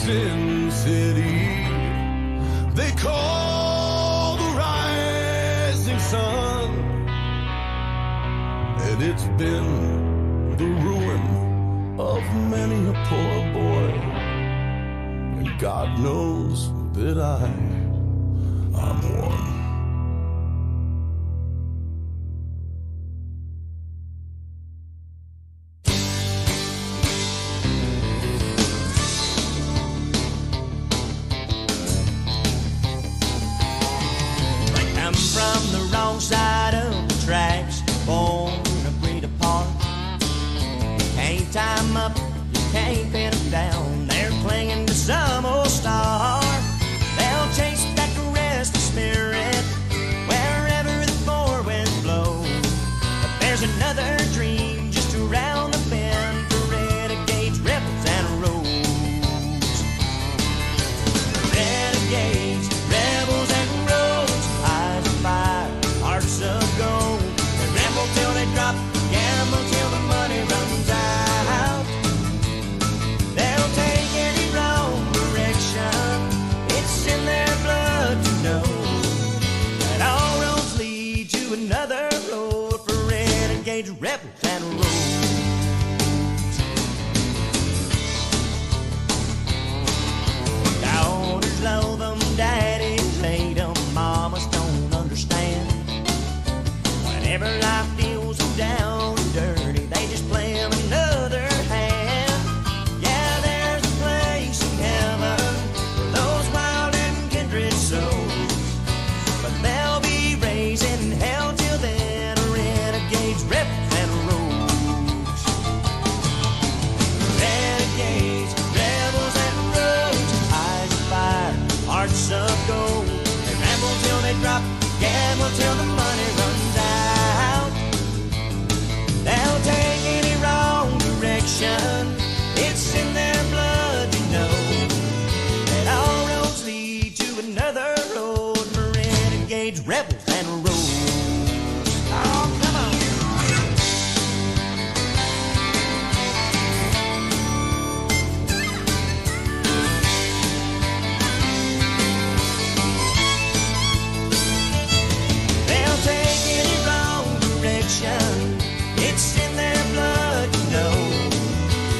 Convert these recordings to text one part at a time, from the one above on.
Sin City, they call the rising sun, and it's been the ruin of many a poor boy, and God knows that I'm one. From the wrong side of the tracks, born agreed apart. Can't tie 'em up, you can't pin 'em down. They're clinging to some old star. They'll chase that restless spirit wherever the four winds blow. But there's another dream just around the bend for renegades, rebels, and rogues. Renegades, rebels, and rogues, eyes of fire, hearts of gold. They ramble till they drop, gamble till the money runs out. They'll take any wrong direction, it's in their blood to know that all roads lead to another road for renegades, rebels, and rogues. Daughters love them, daddies hate them, mamas don't understand. Whenever life deals them down and dirty, they just play them another hand. Yeah, there's a place in heaven for those wild and kindred souls, but they'll be raising hell till then, renegades, rebels, and rogues. Renegades, rebels, and rogues, eyes of fire, hearts of gold. They ramble till they drop, gamble till the money runs out. They'll take any wrong direction, it's in their blood to know that all roads lead to another road for renegades, rebels, and rogues. Oh, come on. They'll take any wrong direction, it's in their blood to know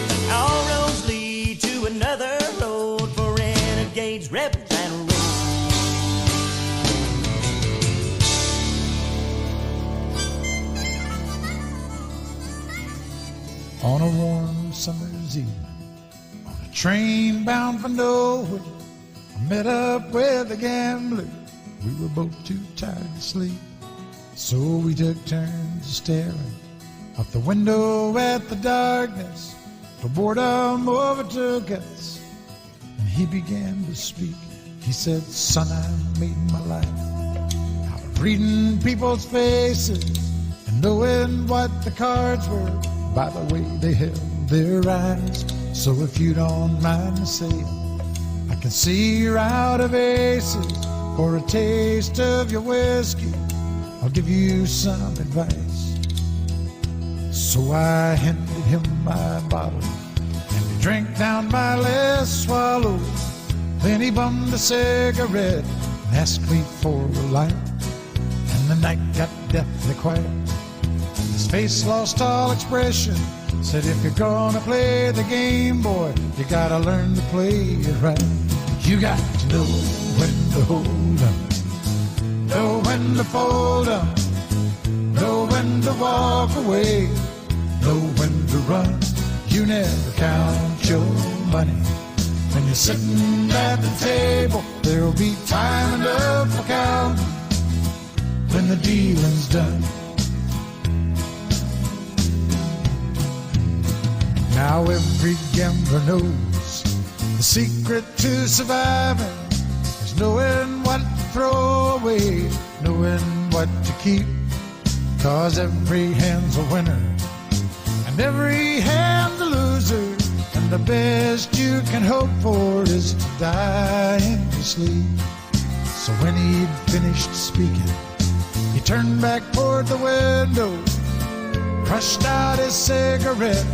that all roads lead to another road for renegades, rebels, and rogues. On a warm summer's evening, on a train bound for nowhere, I met up with a gambler. We were both too tired to sleep, so we took turns staring out the window at the darkness till boredom overtook us, and he began to speak. He said, "Son, I made my life out of reading people's faces and knowing what the cards were by the way they held their eyes. So if you don't mind me saying, I can see you're out of aces. For a taste of your whiskey, I'll give you some advice." So I handed him my bottle, and he drank down my last swallow. Then he bummed a cigarette and asked me for a light, and the night got deathly quiet. His face lost all expression. Said, "If you're gonna play the game, boy, you gotta learn to play it right. You got to know when to hold 'em, know when to fold 'em, know when to walk away, know when to run. You never count your money. When you're sitting at the table, there'll be time enough for counting when the dealing's done." Now every gambler knows the secret to surviving is knowing what to throw away, knowing what to keep. 'Cause every hand's a winner and every hand's a loser, and the best you can hope for is to die in your sleep. So when he'd finished speaking, he turned back toward the window, crushed out his cigarette,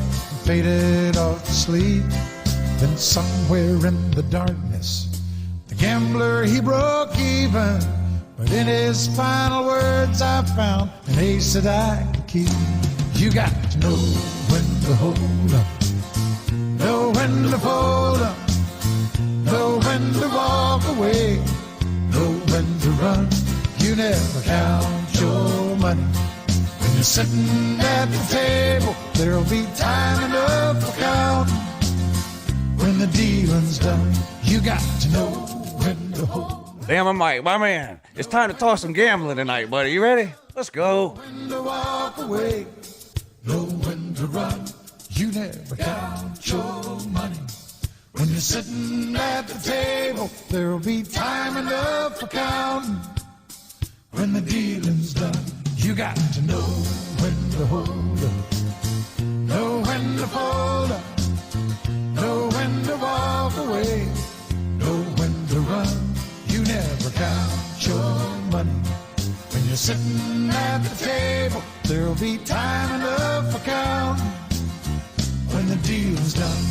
faded off to sleep. Then somewhere in the darkness, the gambler, he broke even. But in his final words, I found an ace that I could keep. You got to know when to hold up, know when to fold up, know when to walk away, know when to run. You never count your money. When you're sitting at the table, there'll be time enough for counting. When the dealing's done, you got to know when to hold. Bama Mike, my man, it's time to talk some gambling tonight, buddy. You ready? Let's go. When to walk away, know when to run. You never count your money. When you're sitting at the table, there'll be time enough for counting. When the dealing's done, you got to know when to hold up, know when to fold up, know when to walk away, know when to run. You never count your money. When you're sitting at the table, there'll be time enough for counting. When the deal's done.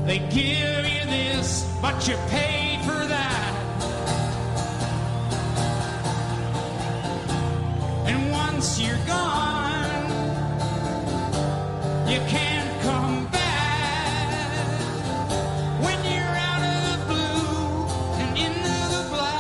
They give you this, but you paid for that. And once you're gone, you can't come back. When you're out of the blue and into the black.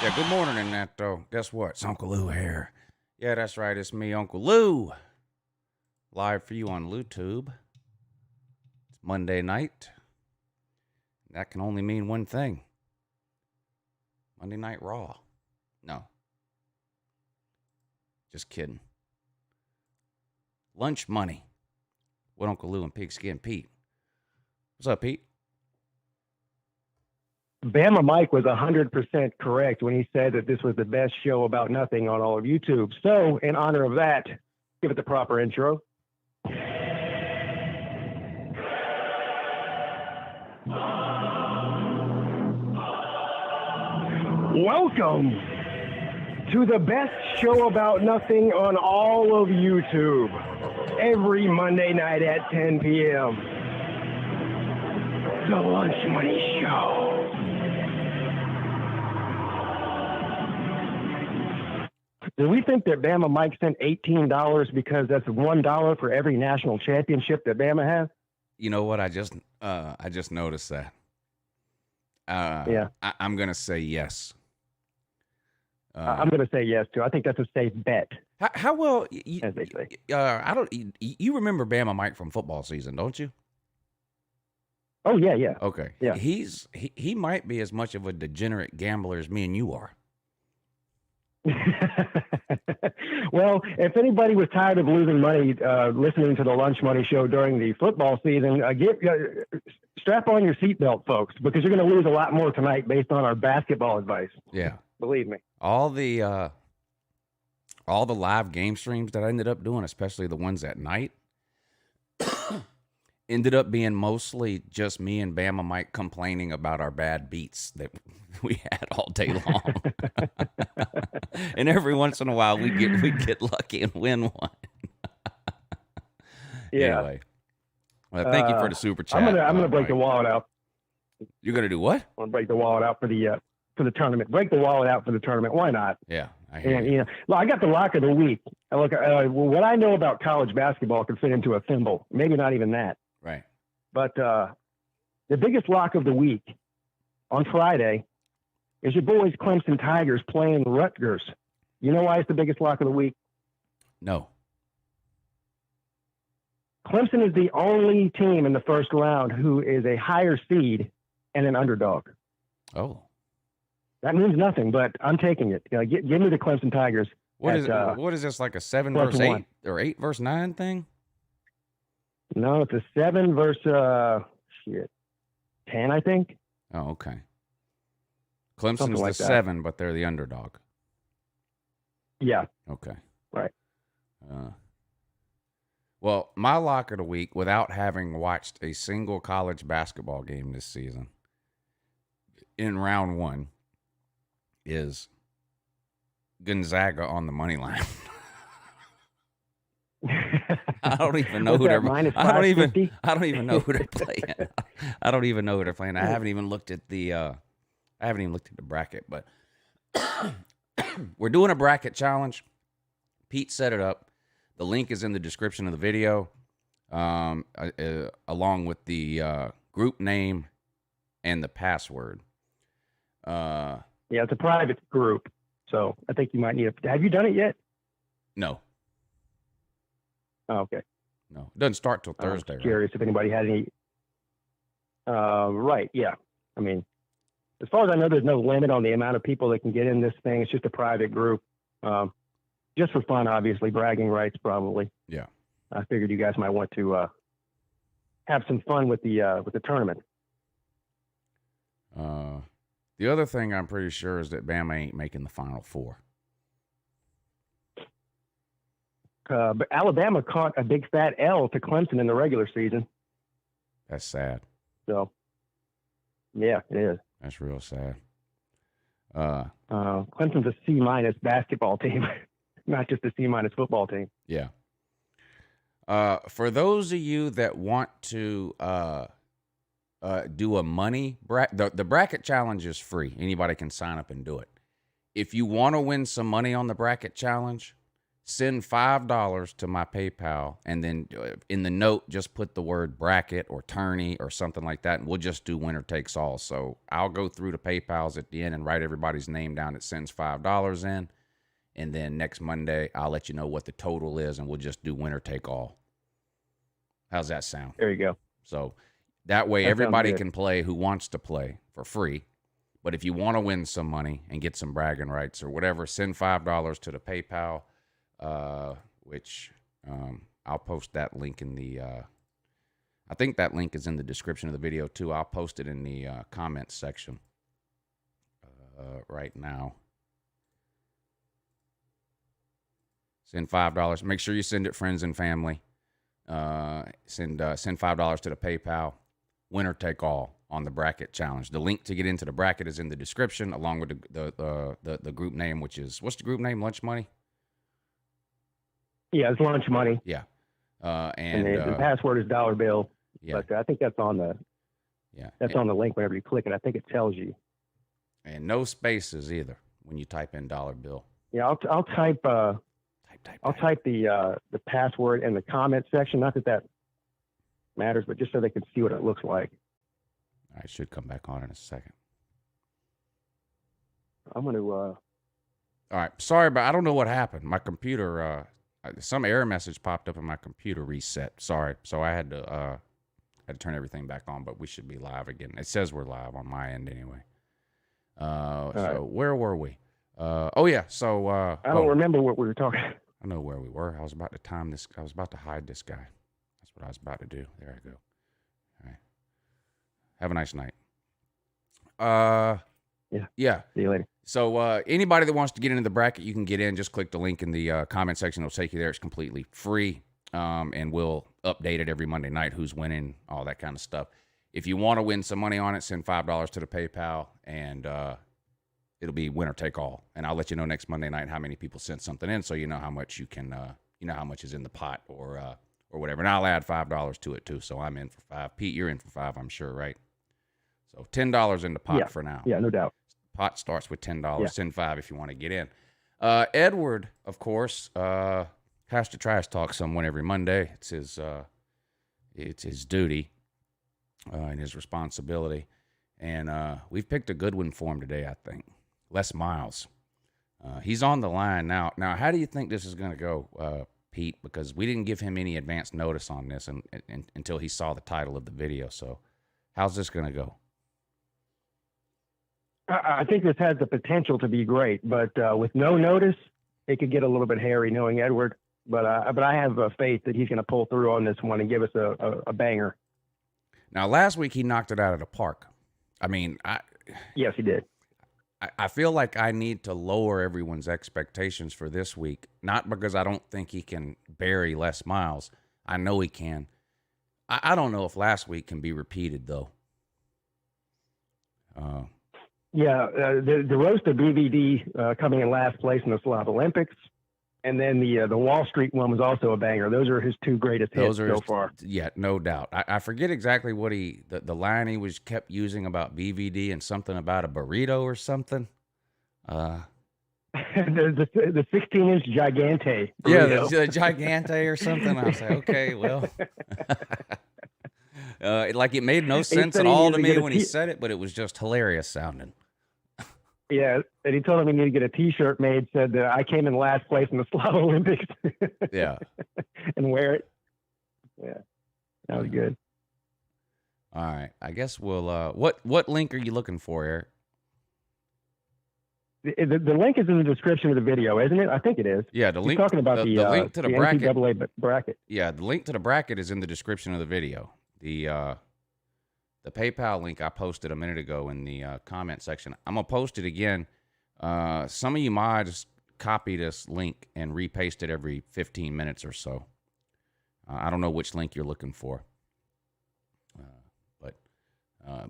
Yeah, good morning, Ncaa. Guess what? It's UncleLou here. Yeah, that's right. It's me, UncleLou. Live for you on YouTube. It's Monday night. That can only mean one thing. Monday Night Raw. No. Just kidding. Lunch money with UncleLou and Pigskin Pete. What's up, Pete? Bama Mike was 100% correct when he said that this was the best show about nothing on all of YouTube. So, in honor of that, give it the proper intro. Welcome to the best show about nothing on all of YouTube. Every Monday night at 10 p.m. The Lunch Money Show. Do we think that Bama Mike sent $18 because that's $1 for every national championship that Bama has? You know what? I just noticed that. Yeah. I'm gonna say yes. I'm going to say yes too. I think that's a safe bet. How well? As they say. I don't. You remember Bama Mike from football season, don't you? Oh yeah, yeah. Okay. Yeah. He might be as much of a degenerate gambler as me and you are. Well, if anybody was tired of losing money listening to the Lunch Money Show during the football season, strap on your seatbelt, folks, because you're going to lose a lot more tonight based on our basketball advice. Yeah. Believe me. All the live game streams that I ended up doing, especially the ones at night, ended up being mostly just me and Bama Mike complaining about our bad beats that we had all day long. And every once in a while we'd get lucky and win one. Yeah. Anyway. Well, thank you for the super chat. I'm gonna break the wallet out. You're gonna do what? I'm gonna break the wallet out for the tournament. Break the wallet out for the tournament. Why not? Yeah, I hear you. You know, look, I got the lock of the week. Look, what I know about college basketball can fit into a thimble. Maybe not even that. Right. But the biggest lock of the week on Friday is your boys Clemson Tigers playing Rutgers. You know why it's the biggest lock of the week? No. Clemson is the only team in the first round who is a higher seed and an underdog. Oh. That means nothing, but I'm taking it. Give me the Clemson Tigers. What is this, like a 7 versus 8 or 8 versus 9 thing? No, it's a 7 versus 10, I think. Oh, okay. Clemson's like the that. 7, but they're the underdog. Yeah. Okay. Right. Well, my lock of the week, without having watched a single college basketball game this season, in round 1, is Gonzaga on the money line. I don't even know who they're playing. I don't even know who they're playing. I don't even know who they're playing. I haven't even looked at the bracket, but we're doing a bracket challenge. Pete set it up. The link is in the description of the video, along with the group name and the password. Yeah, it's a private group, so I think you might need to. Have you done it yet? No. Oh, okay. No, it doesn't start till Thursday. I'm curious if anybody had any. Right, yeah. I mean, as far as I know, there's no limit on the amount of people that can get in this thing. It's just a private group. Just for fun, obviously, bragging rights probably. Yeah. I figured you guys might want to have some fun with the tournament. The other thing I'm pretty sure is that Bama ain't making the Final Four. But Alabama caught a big fat L to Clemson in the regular season. That's sad. So, yeah, it is. That's real sad. Clemson's a C- basketball team, not just a C- football team. Yeah. For those of you that want to do a money bracket, the bracket challenge is free. Anybody can sign up and do it. If you want to win some money on the bracket challenge, send $5 to my PayPal, and then in the note, just put the word bracket or tourney or something like that, and we'll just do winner takes all. So I'll go through the PayPals at the end and write everybody's name down that sends $5 in, and then next Monday, I'll let you know what the total is, and we'll just do winner take all. How's that sound? There you go. So that way, That everybody sounds good. can play who wants to play for free. But if you want to win some money and get some bragging rights or whatever, send $5 to the PayPal, which I'll post that link in the I think that link is in the description of the video too. I'll post it in the comments section right now. Send $5. Make sure you send it friends and family. Send $5 to the PayPal. Winner take all on the bracket challenge. The link to get into the bracket is in the description, along with the group name, which is, what's the group name? Lunch Money. Yeah, it's lunch money. Yeah. And the password is $Bill. Yeah. But I think that's on the on the link whenever you click it. I think it tells you. And no spaces either when you type in $Bill. Yeah, I'll type I'll type the password in the comment section. Not that that matters, but just so they can see what it looks like. I should come back on in a second. I'm going to. All right. Sorry, but I don't know what happened. My computer, some error message popped up and my computer reset. Sorry. So I had to turn everything back on, but we should be live again. It says we're live on my end anyway. So right. Where were we? Oh yeah. So I don't remember what we were talking. I know where we were. I was about to time this. I was about to hide this guy. That's what I was about to do. There I go. All right. Have a nice night. Yeah. See you later. So anybody that wants to get into the bracket, you can get in. Just click the link in the comment section. It'll take you there. It's completely free. And we'll update it every Monday night, who's winning, all that kind of stuff. If you want to win some money on it, send $5 to the PayPal, and it'll be winner take all. And I'll let you know next Monday night how many people sent something in, so you know how much you can, how much is in the pot or whatever. And I'll add $5 to it too. So I'm in for $5. Pete, you're in for $5, I'm sure, right? So $10 in the pot for now. Yeah, no doubt. Pot starts with $10. Yeah. Send $5 if you want to get in. Edward, of course, has to trash talk someone every Monday. It's his duty and his responsibility. And we've picked a good one for him today, I think. Les Miles. He's on the line now. Now, how do you think this is going to go, Pete? Because we didn't give him any advance notice on this until he saw the title of the video. So how's this going to go? I think this has the potential to be great, but with no notice, it could get a little bit hairy, knowing Edward. But I have faith that he's going to pull through on this one and give us a banger. Now, last week he knocked it out of the park. I mean, Yes, he did. I feel like I need to lower everyone's expectations for this week, not because I don't think he can bury Les Miles. I know he can. I don't know if last week can be repeated, though. Yeah, the roast of BVD coming in last place in the Slav Olympics, and then the Wall Street one was also a banger. Those are his two greatest hits so far. Yeah, no doubt. I forget exactly what the line he was kept using about BVD and something about a burrito or something. The 16-inch Gigante. Yeah, the Gigante or something. I was like, okay, well. It made no sense at all to me when he said it, but it was just hilarious sounding. Yeah, and he told him he needed to get a T-shirt made, said that I came in last place in the Slav Olympics. Yeah. And wear it. Yeah, that was good. All right, I guess we'll, what link are you looking for, Eric? The link is in the description of the video, isn't it? I think it is. Yeah, the link. He's talking about the link to the bracket. NCAA bracket. Yeah, the link to the bracket is in the description of the video. The PayPal link I posted a minute ago in the comment section. I'm gonna post it again. Some of you mods copy this link and repaste it every 15 minutes or so. I don't know which link you're looking for,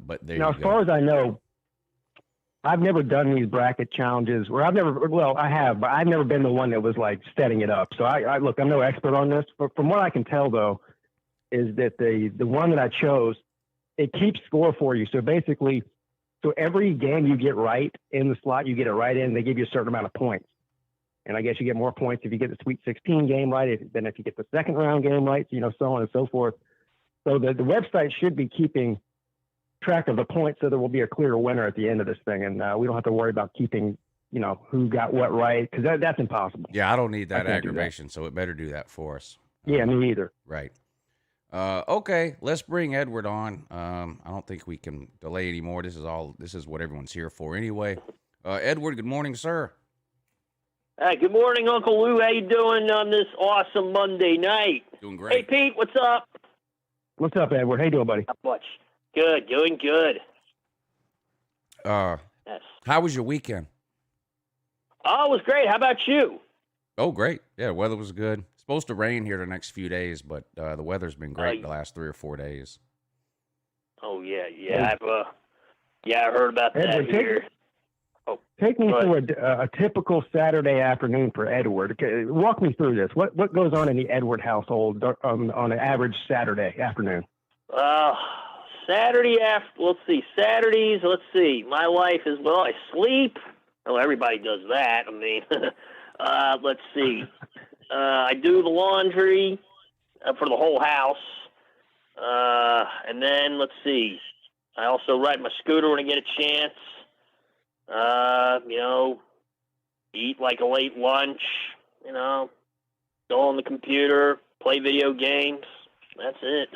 but there now, you as go. far as I know, I've never done these bracket challenges, or I have, but I've never been the one that was like setting it up. So look, I'm no expert on this, but from what I can tell though, is that the one that I chose, it keeps score for you. So basically, every game you get right in the slot, you get it right in, they give you a certain amount of points. And I guess you get more points if you get the Sweet 16 game right than if you get the second round game right, so on and so forth. So the website should be keeping track of the points so there will be a clear winner at the end of this thing. And we don't have to worry about keeping, who got what right, because that's impossible. Yeah, I don't need that aggravation, so it better do that for us. Yeah, me either. Right. Okay, let's bring Edward on. I don't think we can delay anymore. This is what everyone's here for anyway. Edward, good morning, sir. Hey, good morning, UncleLou. How you doing on this awesome Monday night? Doing great. Hey, Pete, what's up? What's up, Edward? How you doing, buddy? Not much. Good, doing good. Yes. How was your weekend? Oh, it was great. How about you? Oh, great. Yeah, weather was good. It's supposed to rain here the next few days, but the weather's been great the last 3 or 4 days. Oh, yeah. I heard about that Edward, here. Take me through a typical Saturday afternoon for Edward. Okay, walk me through this. What goes on in the Edward household on an average Saturday afternoon? Saturdays, let's see. My life is, I sleep. Well, everybody does that. I mean, let's see. I do the laundry for the whole house. And then, let's see. I also ride my scooter when I get a chance. Eat like a late lunch, go on the computer, play video games. That's it.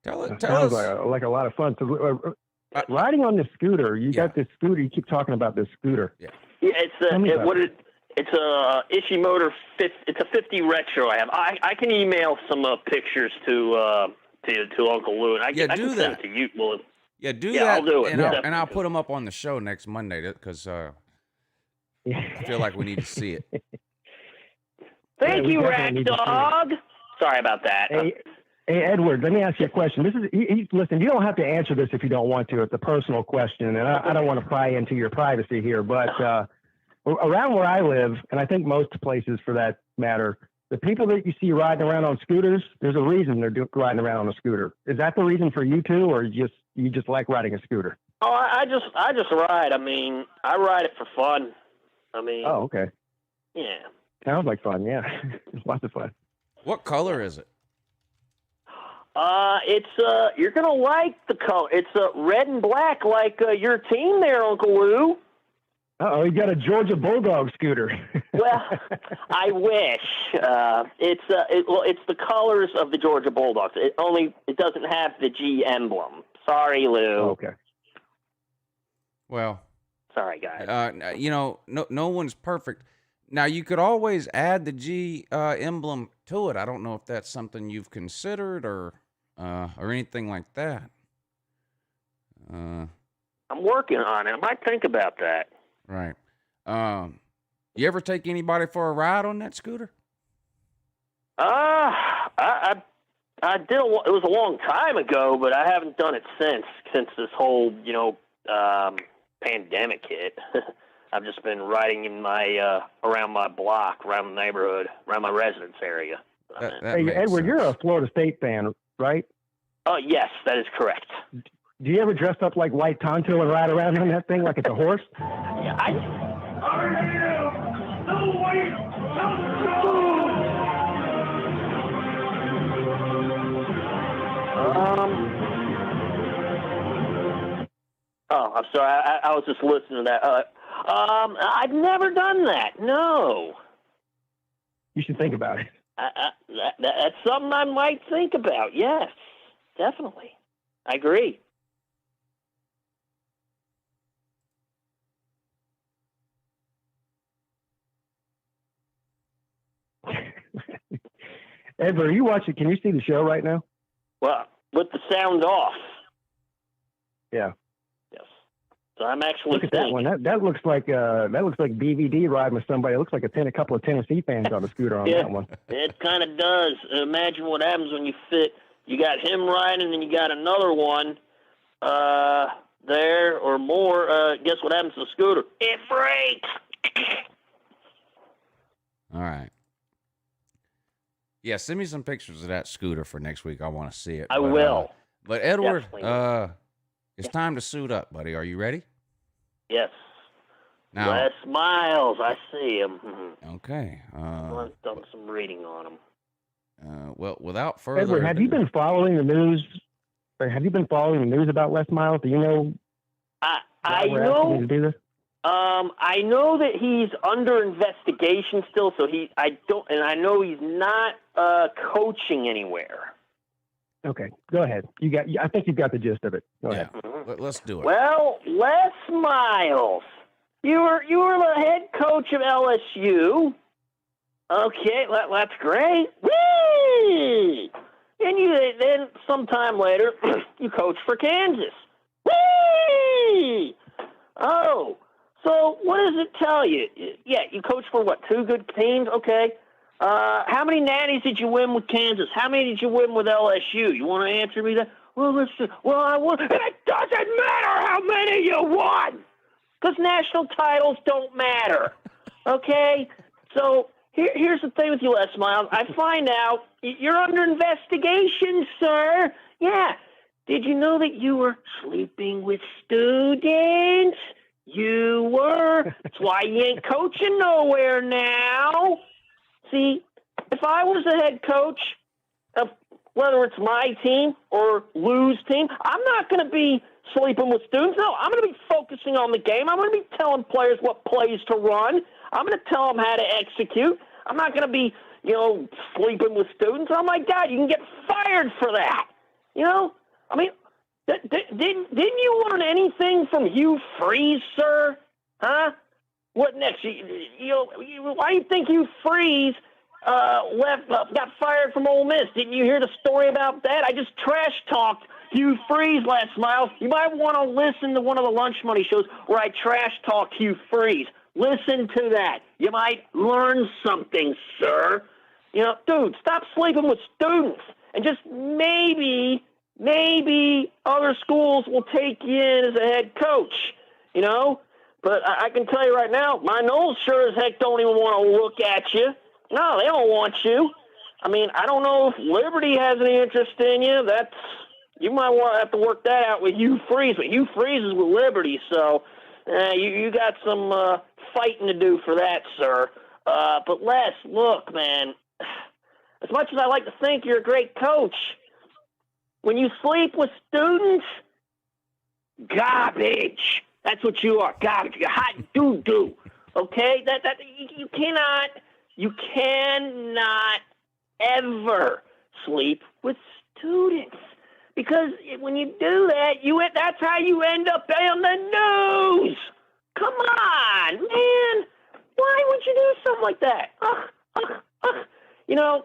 Tell Sounds us. like a lot of fun. So, riding on the scooter, got this scooter. You keep talking about this scooter. Yeah, it's a Ishimoto. It's a 50 retro. I have. I can email some pictures to UncleLou, and I can send it to you. Well, yeah, do that. I'll do it. And I'll put them up on the show next Monday because I feel like we need to see it. Thank you, Rack Dog. Sorry about that. Hey, Edward, let me ask you a question. Listen, you don't have to answer this if you don't want to. It's a personal question, and I don't want to pry into your privacy here. But around where I live, and I think most places for that matter, the people that you see riding around on scooters, there's a reason they're riding around on a scooter. Is that the reason for you too, or you just like riding a scooter? Oh, I just ride. I mean, I ride it for fun. I mean. Oh, okay. Yeah. Sounds like fun. Yeah, lots of fun. What color is it? You're gonna like the color. It's red and black, like your team there, UncleLou. Oh, you got a Georgia Bulldog scooter. Well, I wish. It's the colors of the Georgia Bulldogs. It doesn't have the G emblem. Sorry, Lou. Oh, okay. Well, sorry, guys. No one's perfect. Now you could always add the G emblem to it. I don't know if that's something you've considered or anything like that. I'm working on it. I might think about that. Right. You ever take anybody for a ride on that scooter? I did. It was a long time ago, but I haven't done it since this whole pandemic hit. I've just been riding in my around my block, around the neighborhood, around my residence area. Hey, Edward, sense. You're a Florida State fan, right? Oh, yes, that is correct. Do you ever dress up like White Tonto and ride around on that thing like it's a horse? Yeah, I'm sorry. I was just listening to that. I've never done that. No. You should think about it. That's something I might think about. Yes, definitely. I agree. Edward, are you watching? Can you see the show right now? Well, with the sound off. Yeah. Yes. So I'm actually look at that one. That looks like BVD riding with somebody. It looks like a couple of Tennessee fans on the scooter on that one. It kind of does. Imagine what happens when you fit. You got him riding, and you got another one there or more. Guess what happens to the scooter? It breaks. All right. Yeah, send me some pictures of that scooter for next week. I want to see it. I will. But Edward, Definitely. it's time to suit up, buddy. Are you ready? Yes. Now, Les Miles, I see him. okay. I've done some reading on him. Well, without further Edward, have you been following the news? Or have you been following the news about Les Miles? Do you know? I know. I know that he's under investigation still. So I know he's not coaching anywhere. Okay, go ahead. I think you've got the gist of it. Go ahead. Let's do it. Well, Les Miles, you were the head coach of LSU. Okay, that's great. Whee! And then sometime later, you coached for Kansas. Whee! Oh, so what does it tell you? Yeah, you coached for what? 2 good teams? Okay. How many natties did you win with Kansas? How many did you win with LSU? You want to answer me that? Well, I won. It doesn't matter how many you won, because national titles don't matter. Okay? So here's the thing with you, Les Miles. I find out you're under investigation, sir. Yeah. Did you know that you were sleeping with students? You were. That's why you ain't coaching nowhere now. See, if I was the head coach of whether it's my team or Lou's team, I'm not going to be sleeping with students. No, I'm going to be focusing on the game. I'm going to be telling players what plays to run. I'm going to tell them how to execute. I'm not going to be, sleeping with students. Oh, my God, you can get fired for that. I mean, didn't you learn anything from Hugh Freeze, sir? Huh? What next? Why do you think Hugh Freeze got fired from Ole Miss? Didn't you hear the story about that? I just trash talked Hugh Freeze last Miles. You might want to listen to one of the Lunch Money shows where I trash talk Hugh Freeze. Listen to that. You might learn something, sir. Dude, stop sleeping with students, and just maybe other schools will take you in as a head coach. But I can tell you right now, my Knowles sure as heck don't even want to look at you. No, they don't want you. I mean, I don't know if Liberty has any interest in you. You might have to work that out with Hugh Freeze. But Hugh Freeze is with Liberty, so you got some fighting to do for that, sir. But Les, look, man, as much as I like to think you're a great coach, when you sleep with students, garbage. That's what you are, garbage. You're hot doo-doo, okay? You cannot ever sleep with students, because when you do that, that's how you end up on the news. Come on, man. Why would you do something like that?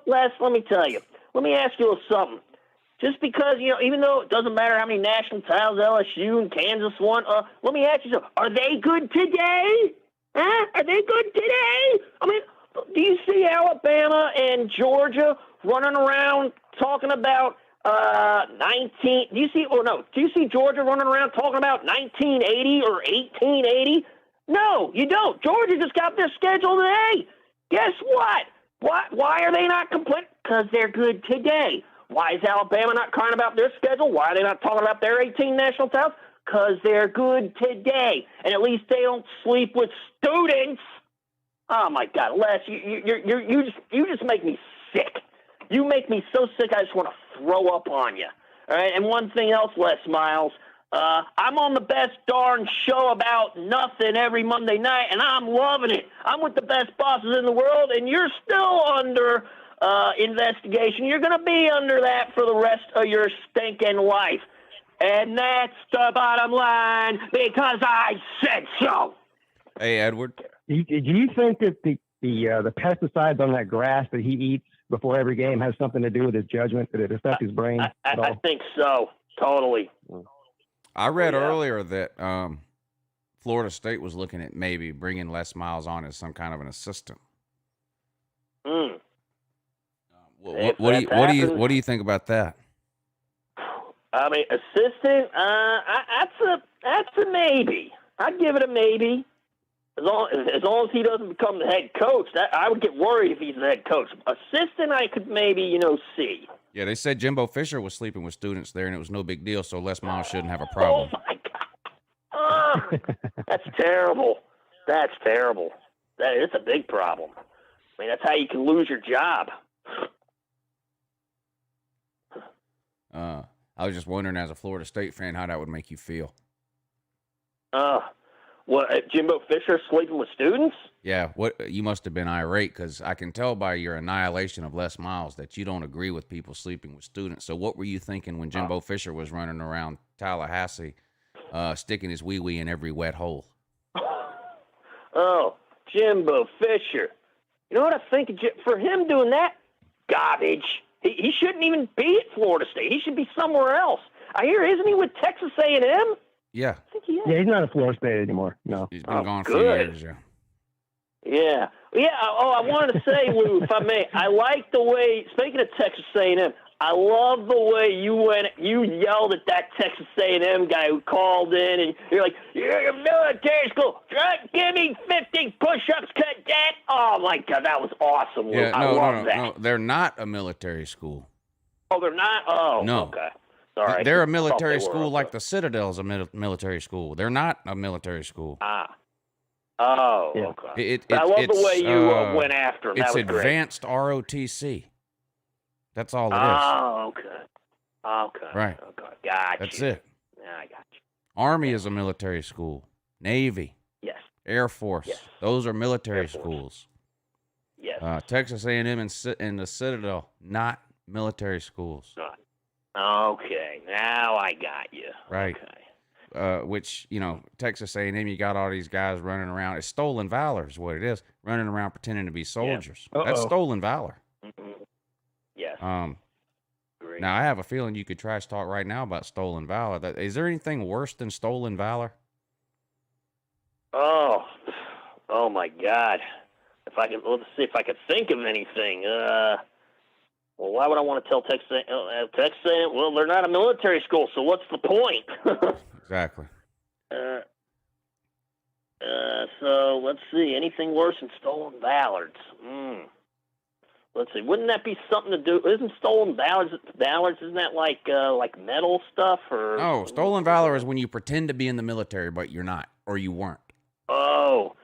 Les, let me tell you. Let me ask you a little something. Just because, even though it doesn't matter how many national titles LSU and Kansas won, let me ask you something. Are they good today? Huh? Are they good today? I mean, do you see Alabama and Georgia running around talking about do you see Georgia running around talking about 1980 or 1880? No, you don't. Georgia just got their schedule today. Guess what? Why are they not complete? Because they're good today. Why is Alabama not crying about their schedule? Why are they not talking about their 18 national titles? Because they're good today, and at least they don't sleep with students. Oh my God, Les, you just make me sick. You make me so sick I just want to throw up on you. All right, and one thing else, Les Miles, I'm on the best darn show about nothing every Monday night, and I'm loving it. I'm with the best bosses in the world, and you're still under investigation. You're going to be under that for the rest of your stinking life. And that's the bottom line, because I said so. Hey, Edward. Do you think that the pesticides on that grass that he eats before every game has something to do with his judgment, that it affects his brain at all? I think so. Totally. I read earlier that Florida State was looking at maybe bringing Les Miles on as some kind of an assistant. What do you think about that? I mean, assistant, that's a maybe. I'd give it a maybe. As long as he doesn't become the head coach, I would get worried if he's the head coach. Assistant, I could maybe, see. Yeah, they said Jimbo Fisher was sleeping with students there, and it was no big deal, so Les Miles shouldn't have a problem. Oh, my God. That's terrible. That's terrible. It's a big problem. I mean, that's how you can lose your job. I was just wondering, as a Florida State fan, how that would make you feel. What, Jimbo Fisher sleeping with students? Yeah, you must have been irate, because I can tell by your annihilation of Les Miles that you don't agree with people sleeping with students. So what were you thinking when Jimbo Fisher was running around Tallahassee, sticking his wee-wee in every wet hole? Oh, Jimbo Fisher. You know what I think? For him doing that garbage, he shouldn't even be at Florida State. He should be somewhere else. I hear, isn't he with Texas A&M? Yeah. I think he is. Yeah, he's not at Florida State anymore. No. He's been gone for years, yeah. Yeah. Oh, I wanted to say, Lou, if I may, I like the way, speaking of Texas A&M, I love the way you yelled at that Texas A&M guy who called in, and you're like, "You're a military school. Give me 50 push-ups, cadet." Oh my God, that was awesome, Lou. Yeah, I love that. No, they're not a military school. Oh, they're not? Oh, no. Okay. Sorry. They're a military school like the Citadel's a military school. They're not a military school. Oh, yeah. Okay. I love the way you went after them. It's that was advanced great. ROTC. That's all it is. Oh, okay. Okay. Right. Okay. Got That's you. it. Yeah, I got you. Army is a military school. Navy. Yes. Air Force. Yes. Those are military schools. Yes. Texas A&M and the Citadel, not military schools. Okay. Now I got you. Right. Okay. Which, Texas A&M, you got all these guys running around. It's stolen valor is what it is. Running around pretending to be soldiers. Yeah. That's stolen valor. Mm-hmm. Yes. Great. Now, I have a feeling you could trash talk right now about stolen valor. Is there anything worse than stolen valor? Oh my God. Let's see if I could think of anything. Well, why would I want to tell Texas A&M? Well, they're not a military school, so what's the point? Exactly. So let's see. Anything worse than stolen valors? Let's see. Wouldn't that be something to do? Isn't stolen valors? Isn't that like metal stuff or? No, stolen valor is when you pretend to be in the military, but you're not, or you weren't. Oh,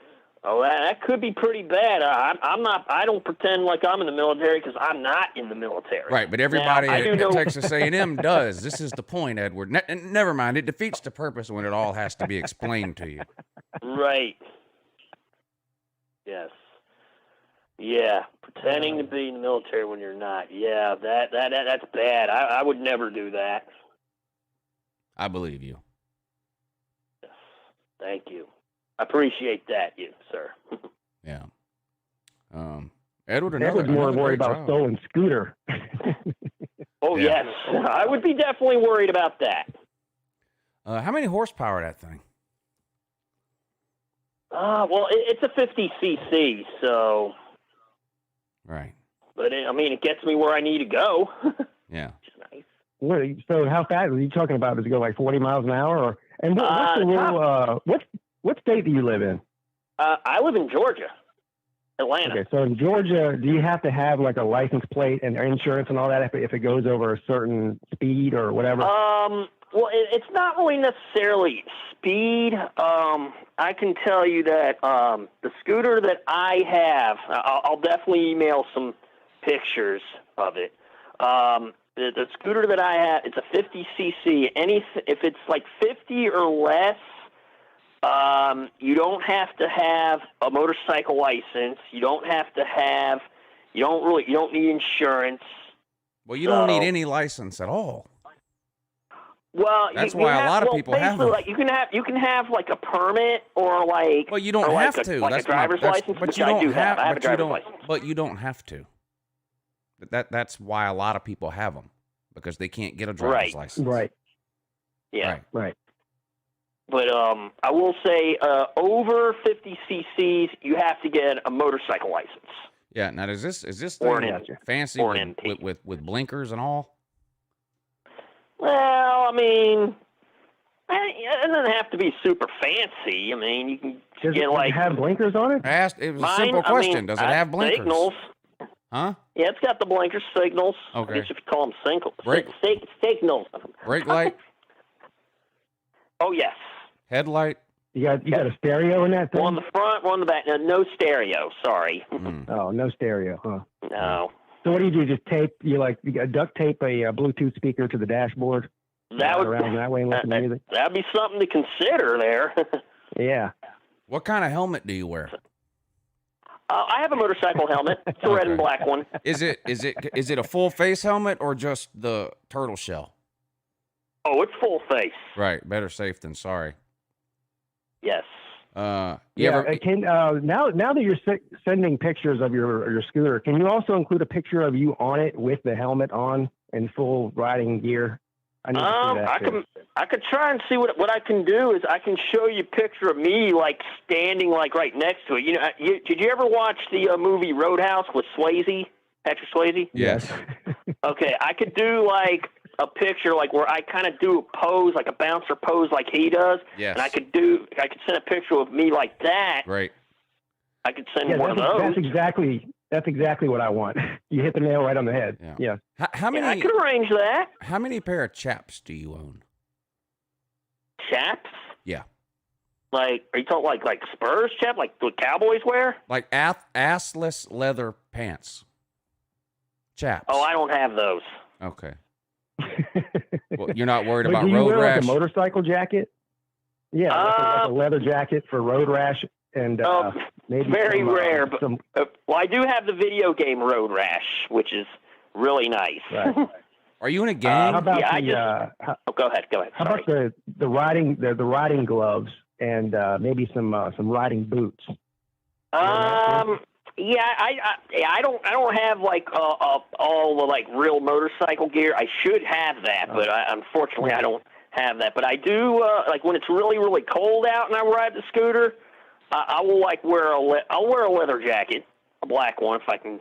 that could be pretty bad. I'm not. I don't pretend like I'm in the military because I'm not in the military. Right, but everybody at Texas A&M does. This is the point, Edward. Never mind. It defeats the purpose when it all has to be explained to you. Right. Yes. Yeah, pretending to be in the military when you're not. Yeah, that's bad. I would never do that. I believe you. Yes. Thank you. I appreciate that, sir. Yeah. Edward, Edward's more worried about stolen scooter. Oh, yeah. Yes. I would be definitely worried about that. How many horsepower that thing? Well, it's a 50 cc, so. Right. But it gets me where I need to go. Yeah. Nice. So how fast are you talking about? Does it go like 40 miles an hour? And what's the rule? What state do you live in? I live in Georgia, Atlanta. Okay, so in Georgia, do you have to have like a license plate and insurance and all that if it goes over a certain speed or whatever? Well, it's not really necessarily speed. I can tell you that the scooter that I have, I'll definitely email some pictures of it. The scooter that I have, it's a 50 cc. If it's like 50 or less, you don't have to have a motorcycle license. You don't need insurance. Well, you don't need any license at all. Well, that's why a lot of people have them. Like you can have like a permit or like. Well, you don't have to. Like a driver's license, which I do have. I have a driver's license. But you don't have to. That's why a lot of people have them, because they can't get a driver's license. Right. Yeah. Right. But I will say, over 50 cc's, you have to get a motorcycle license. Yeah. Now, is this thing fancy with blinkers and all? Well, it doesn't have to be super fancy. You can get like. Does it have blinkers on it? It was a simple question. Does it have blinkers? Signals. Huh? Yeah, it's got the blinker signals. Okay. I guess if you call them signals. Brake light? Oh, yes. Headlight? You got a stereo in that thing? One on the front, one on the back. No stereo. Sorry. Oh, no stereo, huh? No. So what do? Just tape? You duct tape a Bluetooth speaker to the dashboard? That would around that way and listen to music. That'd be something to consider there. Yeah. What kind of helmet do you wear? I have a motorcycle helmet. It's a red and black one. Is it a full face helmet or just the turtle shell? Oh, it's full face. Right. Better safe than sorry. Yes. Now that you're sending pictures of your scooter, can you also include a picture of you on it with the helmet on and full riding gear? I need to see that I could try and see what I can do is I can show you a picture of me like standing like right next to it. You know, did you ever watch the movie Roadhouse with Swayze, Patrick Swayze? Yes. Okay, I could do like a picture like where I kind of do a pose, like a bouncer pose like he does. Yes. And I could send a picture of me like that. Right. I could send one of those. That's exactly what I want. You hit the nail right on the head. Yeah. How many? I could arrange that. How many pair of chaps do you own? Chaps? Yeah. Like, are you talking like Spurs chap, like what Cowboys wear? Like assless leather pants. Chaps. Oh, I don't have those. Okay. Well, you're not worried about do you road wear rash? Like a motorcycle jacket? Yeah, like a leather jacket for road rash, and maybe very rare. But well, I do have the video game Road Rash, which is really nice. Right. Are you in a gang? How about go ahead. How about the riding gloves and maybe some riding boots? Yeah, I don't have like all the like real motorcycle gear. I should have that, but unfortunately I don't have that. But I do like when it's really really cold out and I ride the scooter, I will like I'll wear a leather jacket, a black one if I can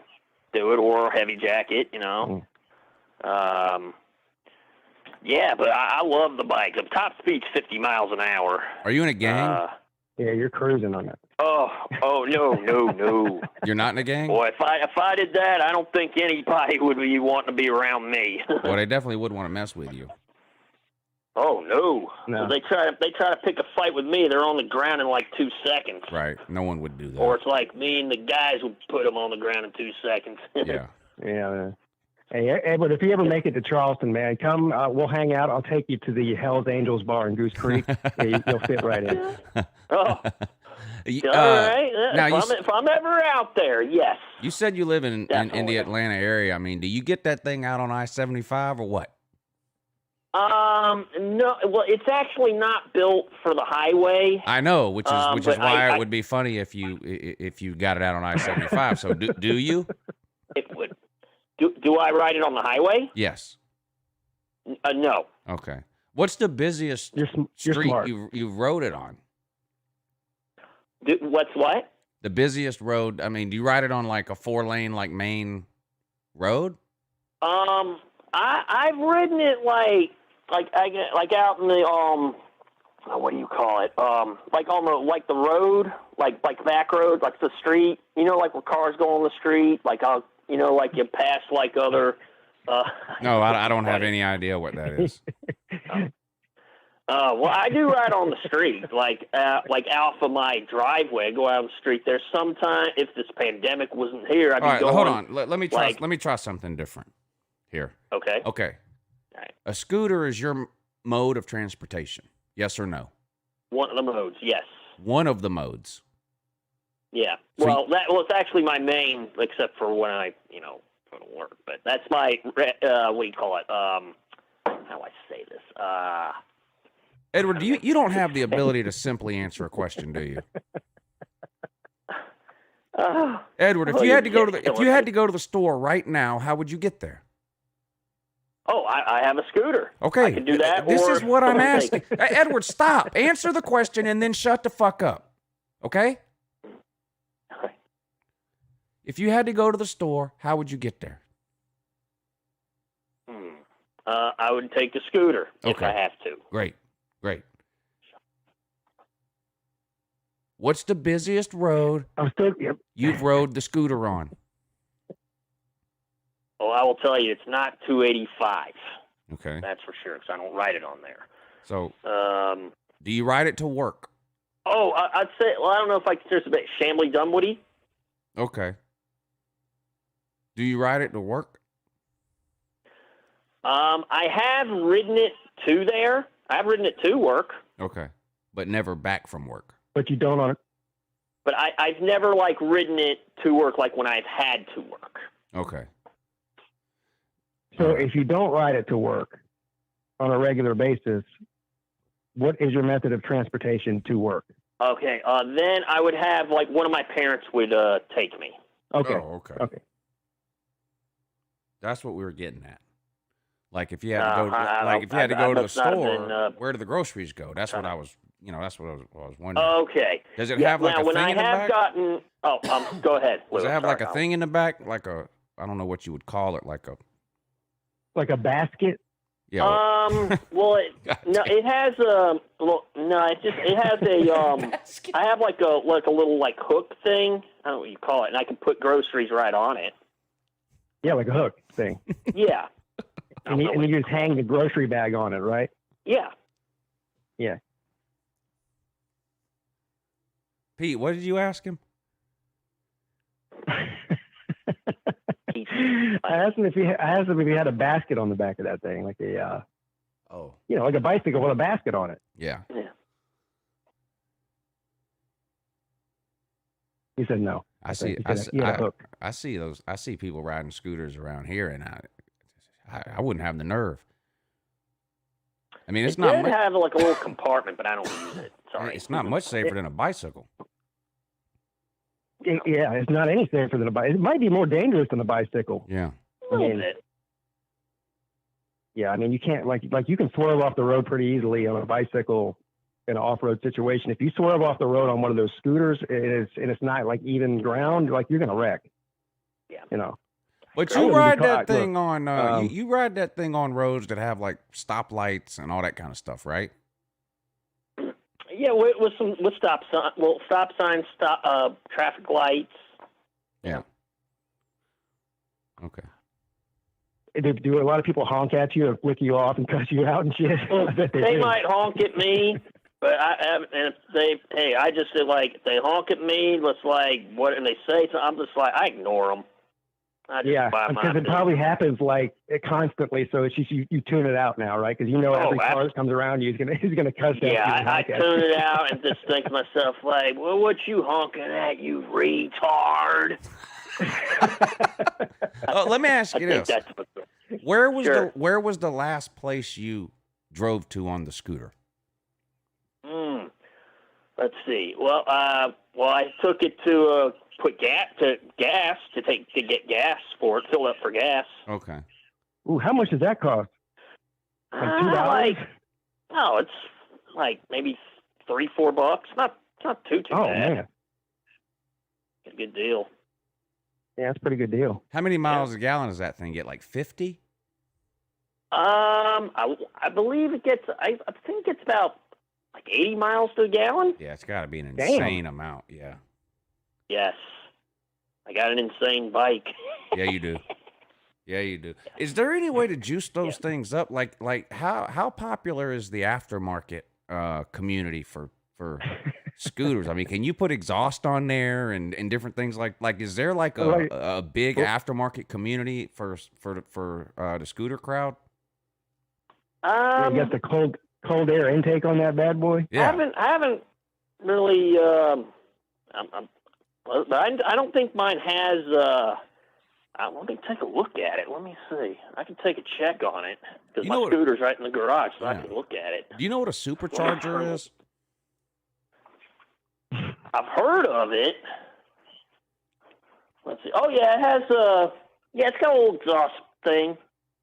do it, or a heavy jacket, you know. Yeah, but I love the bike. The top speed's 50 miles an hour. Are you in a gang? Yeah, you're cruising on that. Oh no. You're not in a gang? Boy, if I did that, I don't think anybody would be wanting to be around me. Well, they definitely would want to mess with you. Oh no. Well, they try to pick a fight with me. They're on the ground in like 2 seconds. Right. No one would do that. Or it's like me and the guys would put them on the ground in 2 seconds. Yeah. Yeah. Hey, Edward, if you ever make it to Charleston, man, come. We'll hang out. I'll take you to the Hells Angels bar in Goose Creek. You'll fit right in. Oh. All right. Now if I'm ever out there, yes. You said you live in the Atlanta area. I mean, do you get that thing out on I-75 or what? No. Well, it's actually not built for the highway. I know, which is why it would be funny if you got it out on I-75. So do you? It would. Do I ride it on the highway? Yes. No. Okay. What's the busiest street you rode it on? What's what? The busiest road. I mean, do you ride it on like a 4-lane like main road? I've ridden it like out in the what do you call it? Like on the road, like back road, like the street. You know, like where cars go on the street. Like like you pass like other. No, I don't have any idea what that is. Well, I do ride on the street, like out of my driveway. I go out on the street there. Sometime, if this pandemic wasn't here, I'd be going. Hold on. Let me try something different here. Okay. Okay. All right. A scooter is your mode of transportation. Yes or no? One of the modes. Yes. One of the modes. Yeah. So It's actually my main, except for when I go to work. But that's my what do you call it? How do I say this? Edward, you don't have the ability to simply answer a question, do you? Edward, if you had to go to the store right now, how would you get there? Oh, I have a scooter. Okay. I can do that. This is what I'm asking. Edward, stop. Answer the question and then shut the fuck up. Okay? If you had to go to the store, how would you get there? I would take a scooter if I have to. Great. What's the busiest road you've rode the scooter on? Well, I will tell you, it's not 285. Okay. That's for sure, because I don't ride it on there. So, do you ride it to work? Oh, I'd say. Well, I don't know if I consider it a bit Chambly Dunwoody. Okay. Do you ride it to work? I have ridden it to there. I've ridden it to work. Okay, but never back from work. But you don't on it. But I've never like ridden it to work like when I've had to work. Okay. So if you don't ride it to work on a regular basis, what is your method of transportation to work? Okay, then I would have like one of my parents would take me. Okay. Oh, okay. Okay. That's what we were getting at. Like if you had to go, to the store, where do the groceries go? That's what I was. That's what I was wondering. Okay. Does it have like now, a thing in the back? Go ahead. Does it have like a thing in the back, like a? I don't know what you would call it, like a basket. Yeah. Well, it has it has a I have like a little like hook thing. I don't know what you call it, and I can put groceries right on it. Yeah, like a hook thing. Yeah. And you just hang the grocery bag on it, right? Yeah. Yeah. Pete, what did you ask him? I asked him if he had a basket on the back of that thing, like a like a bicycle with a basket on it. Yeah. Yeah. He said no. I see those. I see people riding scooters around here, and I wouldn't have the nerve. I mean, it's not. It did have like a little compartment, but I don't use it. Sorry. It's not much safer than a bicycle. Yeah, it's not any safer than a bicycle. It might be more dangerous than a bicycle. Yeah. A little bit. Yeah, I mean, you can't like you can swerve off the road pretty easily on a bicycle in an off-road situation. If you swerve off the road on one of those scooters, and it's not like even ground, like you're gonna wreck. Yeah. But you ride that thing on you ride that thing on roads that have like stoplights and all that kind of stuff, right? Yeah, with stop signs, traffic lights. Yeah. Okay. Do a lot of people honk at you or flick you off and cut you out and shit? Well, they might honk at me, but I just said like they honk at me. Let's like what and they say, so I'm just like I ignore them. Because it probably happens like constantly, so it's just you tune it out now, right? Because every car that comes around you he's gonna cuss at you. Yeah, I tune it out and just think to myself like, well, what you honking at, you retard? Let me ask you this: where was the last place you drove to on the scooter? Let's see. Well, I took it to put gas to get gas for it, fill up for gas. Okay. Ooh, how much does that cost? Like $2? No, it's like maybe $3-4. Not too bad. Oh man, It's a good deal. Yeah, it's a pretty good deal. How many miles a gallon does that thing get? Like 50? I believe it gets. I think it gets about like 80 miles to a gallon. Yeah, it's got to be an insane amount. Yeah. Yes, I got an insane bike. Yeah, you do. Yeah, you do. Is there any way to juice those things up? Like how popular is the aftermarket community for scooters? I mean, can you put exhaust on there and different things like is there like a big aftermarket community for the scooter crowd? You got the cold air intake on that bad boy? Yeah. I haven't really. I don't think mine has. Let me take a look at it. Let me see. I can take a check on it because my scooter's right in the garage, so I can look at it. Do you know what a supercharger is? I've heard of it. Let's see. Oh yeah, it has it's got a little exhaust thing.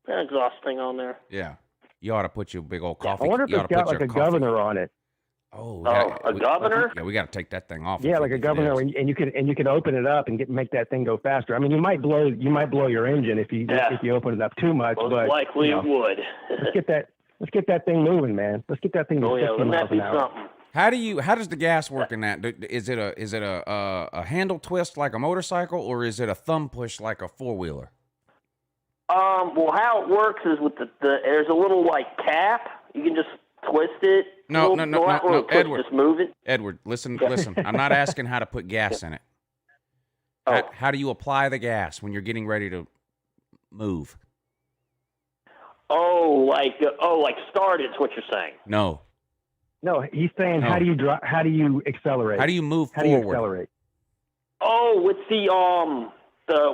Got an exhaust thing on there. Yeah. You ought to put your big old coffee. I wonder if it's got like a governor on it. Oh, a governor? Yeah, we got to take that thing off. Yeah, like a governor, and you can open it up and make that thing go faster. I mean, you might blow your engine if you open it up too much. Most likely it would. let's get that thing moving, man. Let's get that thing to 60 miles an hour. Something. How does the gas work in that? Is it a handle twist like a motorcycle, or is it a thumb push like a four-wheeler? Well, how it works is with there's a little like cap. You can just twist it No, Edward. Just move it. Edward, listen. I'm not asking how to put gas in it. Oh. How do you apply the gas when you're getting ready to move? Like start. It's what you're saying. No, he's saying No. how do you accelerate? How do you move How do you forward? accelerate? Oh, with the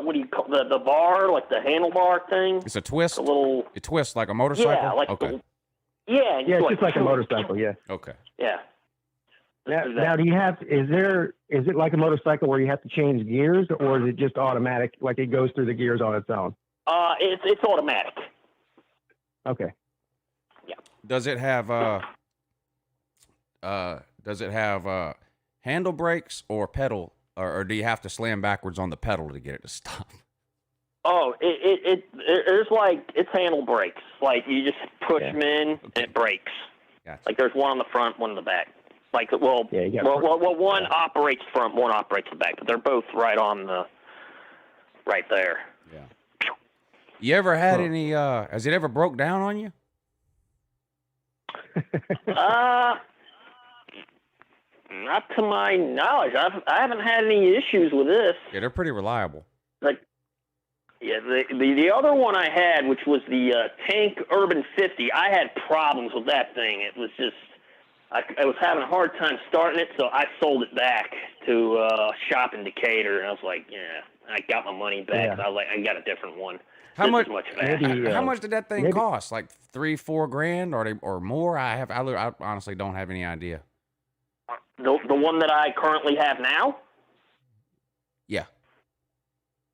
what do you call the bar, like the handlebar thing? It's a twist. It twists like a motorcycle. Yeah, like okay. Yeah, it's just like a motorcycle. Yeah. Okay. Yeah. Now, do you have? Is it like a motorcycle where you have to change gears, or is it just automatic, like it goes through the gears on its own? It's automatic. Okay. Yeah. Does it have handle brakes or pedal, or do you have to slam backwards on the pedal to get it to stop? Oh, it's handle brakes. Like you just push them in and it brakes. Gotcha. Like there's one on the front, one on the back. Like one operates front, one operates the back, but they're both right there. Yeah. You ever had any? Has it ever broke down on you? Not to my knowledge. I haven't had any issues with this. Yeah, they're pretty reliable. Like, yeah, the other one I had, which was the Tank Urban 50, I had problems with that thing. It was just, I was having a hard time starting it, so I sold it back to a shop in Decatur, and I was like, yeah, I got my money back. Yeah. I was like, I got a different one. How much? Maybe, how much did that thing maybe- cost? Like $3-4 grand, or more? I honestly don't have any idea. The one that I currently have now? Yeah.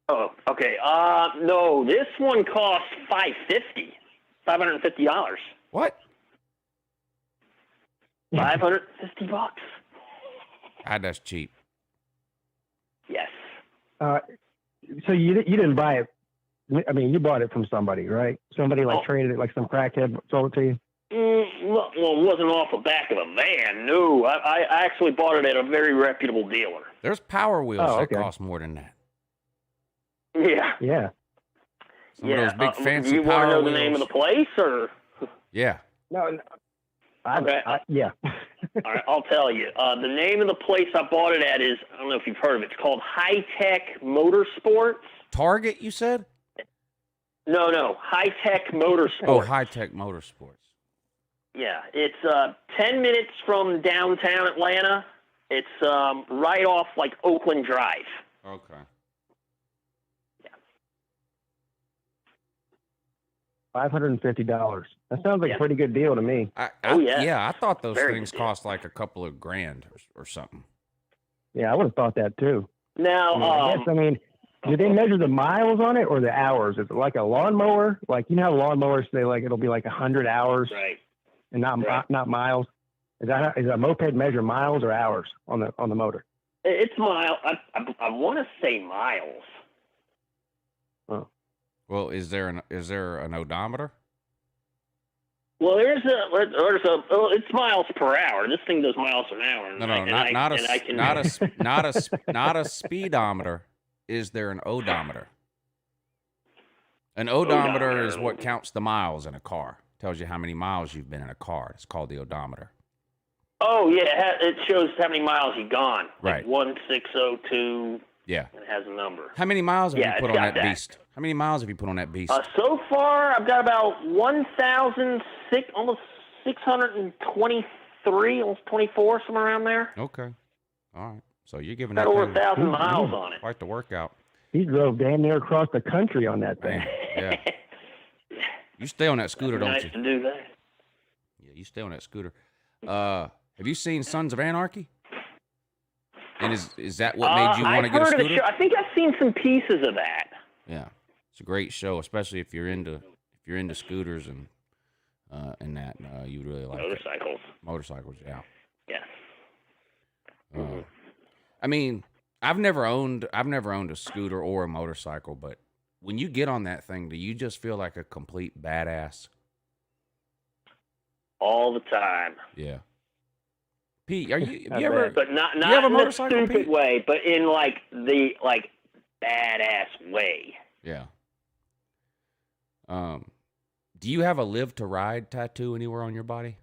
Oh, okay. No, this one costs $550. What? $550. That's cheap. Yes. So you didn't buy it. I mean, you bought it from somebody, right? Somebody traded it, like some crackhead sold it to you. Well, it wasn't off the back of a van. No, I actually bought it at a very reputable dealer. There's Power Wheels Oh, okay. that cost more than that. Yeah. Yeah. Some of those big fancy you Power want to know Wheels. the name of the place, or? Yeah. No. Okay. Yeah. All right, I'll tell you. The name of the place I bought it at is, I don't know if you've heard of it. It's called High Tech Motorsports. Target, you said? No, High Tech Motorsports. Oh, High Tech Motorsports. Yeah, it's 10 minutes from downtown Atlanta. It's right off like Oakland Drive. Okay. Yeah. $550. That sounds like a pretty good deal to me. Yeah. I thought those Very things good. cost like a couple of grand or something. Yeah, I would have thought that too. Now, I mean, do they measure the miles on it or the hours? Is it like a lawnmower? Like, you know how lawnmowers say like it'll be like 100 hours right. and not miles? Is a moped measure miles or hours on the motor? It's mile. I want to say miles. Oh. Well, is there an odometer? Well, it's miles per hour. This thing does miles an hour. Not a speedometer. Is there an odometer? An odometer is what counts the miles in a car. Tells you how many miles you've been in a car. It's called the odometer. Oh yeah, it shows how many miles you've gone. Right. Like 1602. Yeah. It has a number. How many miles have you it's put on got that beast? How many miles have you put on that beast? So far, I've got about 1,006, almost 623, almost 24, somewhere around there. Okay. All right. So you're giving Got that over thing 1,000 miles on it. quite the workout. He drove damn near across the country on that thing. Man, yeah. You stay on that scooter, don't Nice you? to do that. Yeah, you stay on that scooter. Have you seen Sons of Anarchy? And is that what made you want to get a scooter? I think I've seen some pieces of that. Yeah, it's a great show, especially if you're into scooters and that you would really like Motorcycles. Motorcycles, yeah. Yeah. I mean, I've never owned a scooter or a motorcycle, but when you get on that thing, do you just feel like a complete badass? All the time. Yeah. Pete, have you I ever? bet. But not you have a in a motorcycle, stupid Pete? way, but in like the badass way. Yeah. Do you have a Live to Ride tattoo anywhere on your body?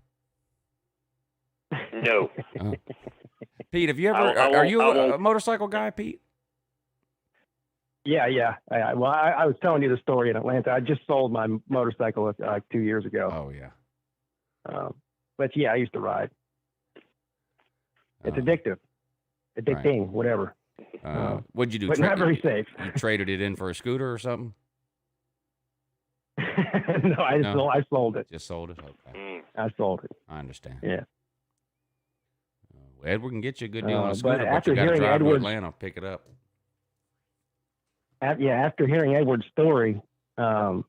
No. Pete, have you ever? I are you a won't. motorcycle guy, Pete? Yeah. Well, I was telling you the story in Atlanta. I just sold my motorcycle 2 years ago. Oh yeah. But yeah, I used to ride. It's addictive, addicting, whatever. What'd you do? But not very safe. You traded it in for a scooter or something? No, I sold it. Just sold it. Okay. I sold it. I understand. Yeah. Edward can get you a good deal on a But scooter, but after you got to hearing drive to Edward's- Atlanta, pick it up. After hearing Edward's story, I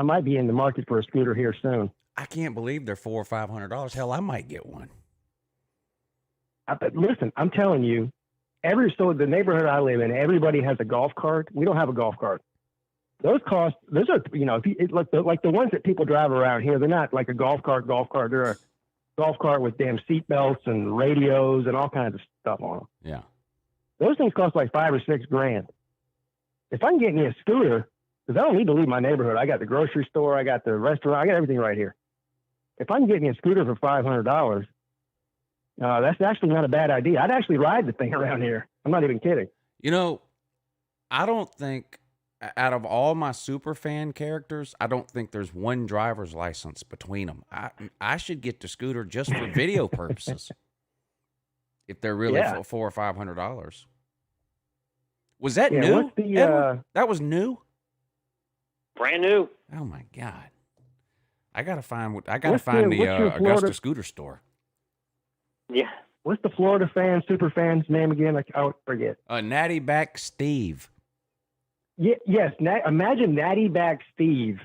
might be in the market for a scooter here soon. I can't believe they're $400 or $500. Hell, I might get one. But listen, I'm telling you, the neighborhood I live in, everybody has a golf cart. We don't have a golf cart. Those are, like the ones that people drive around here, they're not like a golf cart. They're a golf cart with damn seat belts and radios and all kinds of stuff on them. Yeah. Those things cost like $5,000 or $6,000. If I can get me a scooter, because I don't need to leave my neighborhood. I got the grocery store, I got the restaurant, I got everything right here. If I can get me a scooter for $500, that's actually not a bad idea. I'd actually ride the thing around here. I'm not even kidding. You know, I don't think, out of all my super fan characters, I don't think there's one driver's license between them. I should get the scooter just for video purposes. If they're really $400 or $500. Was that new? What's the, that was new? Brand new. Oh my God. I gotta find the Florida- Augusta scooter store. Yeah. What's the Florida super fan's name again? I forget. Natty Back Steve. Yes. Imagine Natty Back Steve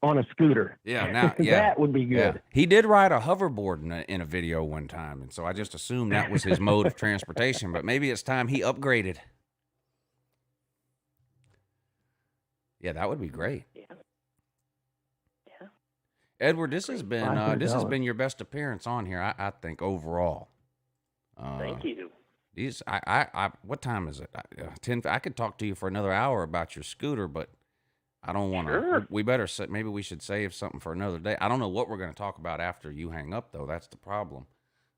on a scooter. Yeah, That would be good. Yeah. He did ride a hoverboard in a video one time, and so I just assumed that was his mode of transportation. But maybe it's time he upgraded. Yeah, that would be great. Yeah. Edward, this has been your best appearance on here, I think, overall. Thank you. What time is it? 10. I could talk to you for another hour about your scooter, but I don't want to. Sure. We better maybe we should save something for another day. I don't know what we're going to talk about after you hang up, though. That's the problem.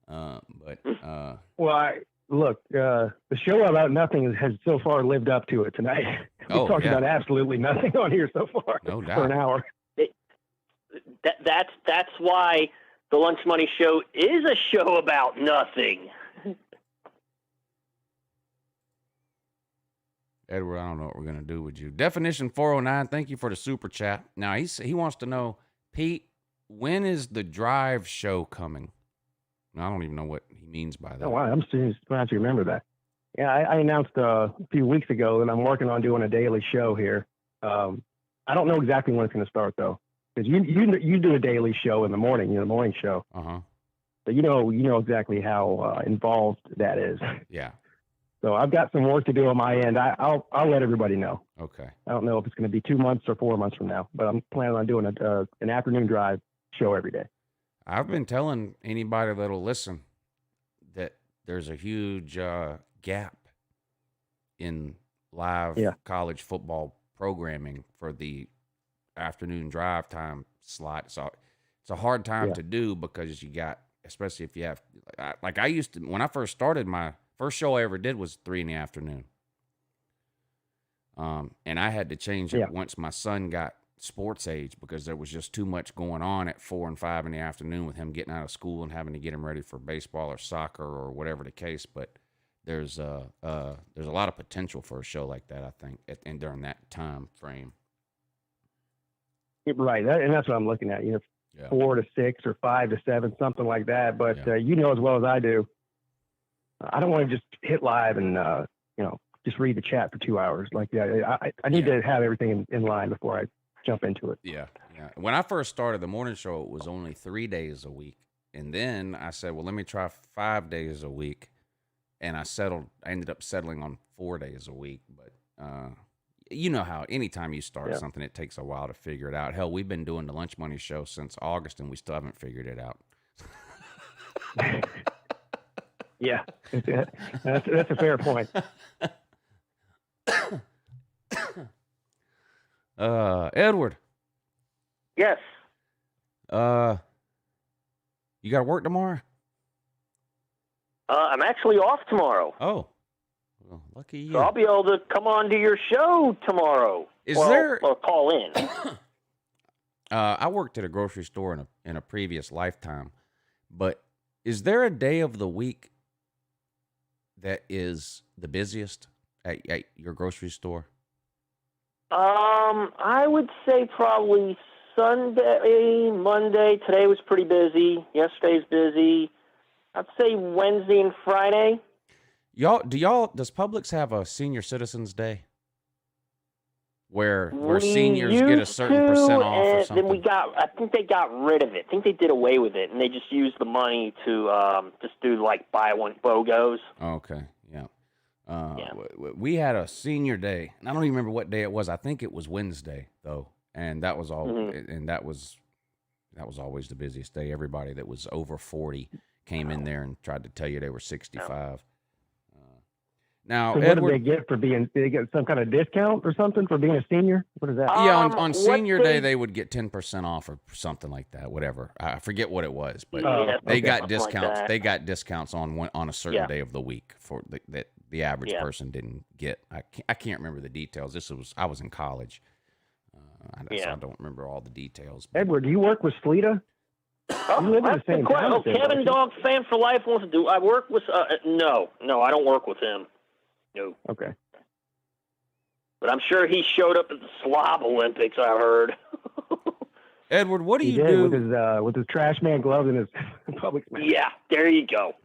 Well, look, the show about nothing has so far lived up to it tonight. We talked about absolutely nothing on here so far. No doubt. For an hour. That's why the Lunch Money Show is a show about nothing. Edward, I don't know what we're going to do with you. Definition 409, thank you for the super chat. Now, he wants to know, Pete, when is the drive show coming? I don't even know what he means by that. Oh, wow. I'm serious. I'm glad you remember that. Yeah, I announced a few weeks ago that I'm working on doing a daily show here. I don't know exactly when it's going to start, though. Because you do a daily show in the morning, the morning show. Uh-huh. So you know exactly how involved that is. Yeah. So I've got some work to do on my end. I'll let everybody know. Okay. I don't know if it's going to be 2 months or 4 months from now, but I'm planning on doing an afternoon drive show every day. I've been telling anybody that'll listen that there's a huge gap in live college football programming for the afternoon drive time slot. So it's a hard time to do because you got, especially if you have, like I used to, when I first started, my first show I ever did was 3 p.m. And I had to change it once my son got sports age because there was just too much going on at 4 and 5 in the afternoon with him getting out of school and having to get him ready for baseball or soccer or whatever the case. But there's a lot of potential for a show like that, I think, and during that time frame. Right, and that's what I'm looking at. 4 to 6 or 5 to 7, something like that. But you know as well as I do, I don't want to just hit live and just read the chat for 2 hours. Like, I need to have everything in line before I jump into it. Yeah. When I first started the morning show, it was only 3 days a week, and then I said, well, let me try 5 days a week, and I ended up settling on 4 days a week. But you know how anytime you start something, it takes a while to figure it out. Hell, we've been doing the Lunch Money Show since August, and we still haven't figured it out. Yeah, that's a fair point. Edward. Yes. You got to work tomorrow? I'm actually off tomorrow. Oh, well, lucky you. So I'll be able to come on to your show tomorrow. Or call in. I worked at a grocery store in a previous lifetime, but is there a day of the week that is the busiest at your grocery store? I would say probably Sunday, Monday. Today was pretty busy. Yesterday's busy. I'd say Wednesday and Friday. Does Publix have a senior citizens day? Where seniors get a certain percent off or something? Then I think they got rid of it. I think they did away with it, and they just used the money to just do like buy one BOGOs. Okay, yeah. We had a senior day, and I don't even remember what day it was. I think it was Wednesday though, and that was all. And that was always the busiest day. Everybody that was over 40 came in there and tried to tell you they were 65. Now, so Edward, what do they get for being? Do they get some kind of discount or something for being a senior? What is that? Yeah, on senior day they would get 10% off or something like that. Whatever, I forget what it was, but they got discounts. Like they got discounts on a certain day of the week for that the average person didn't get. I can't remember the details. I was in college. So I don't remember all the details. Edward, do you work with Sleeta? You live in the same town. Kevin Dog Fan for Life wants to do. I work with. No, I don't work with him. No. Okay. But I'm sure he showed up at the Slob Olympics. I heard. Edward, what do you do with his trash man gloves and his Publix mask? Yeah, there you go.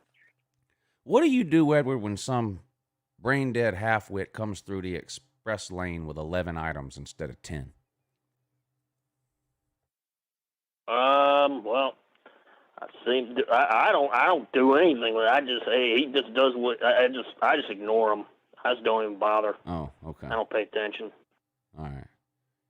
What do you do, Edward, when some brain dead halfwit comes through the express lane with 11 items instead of 10? Well, I don't do anything. He just does what I just ignore him. I just don't even bother. Oh, okay. I don't pay attention. All right.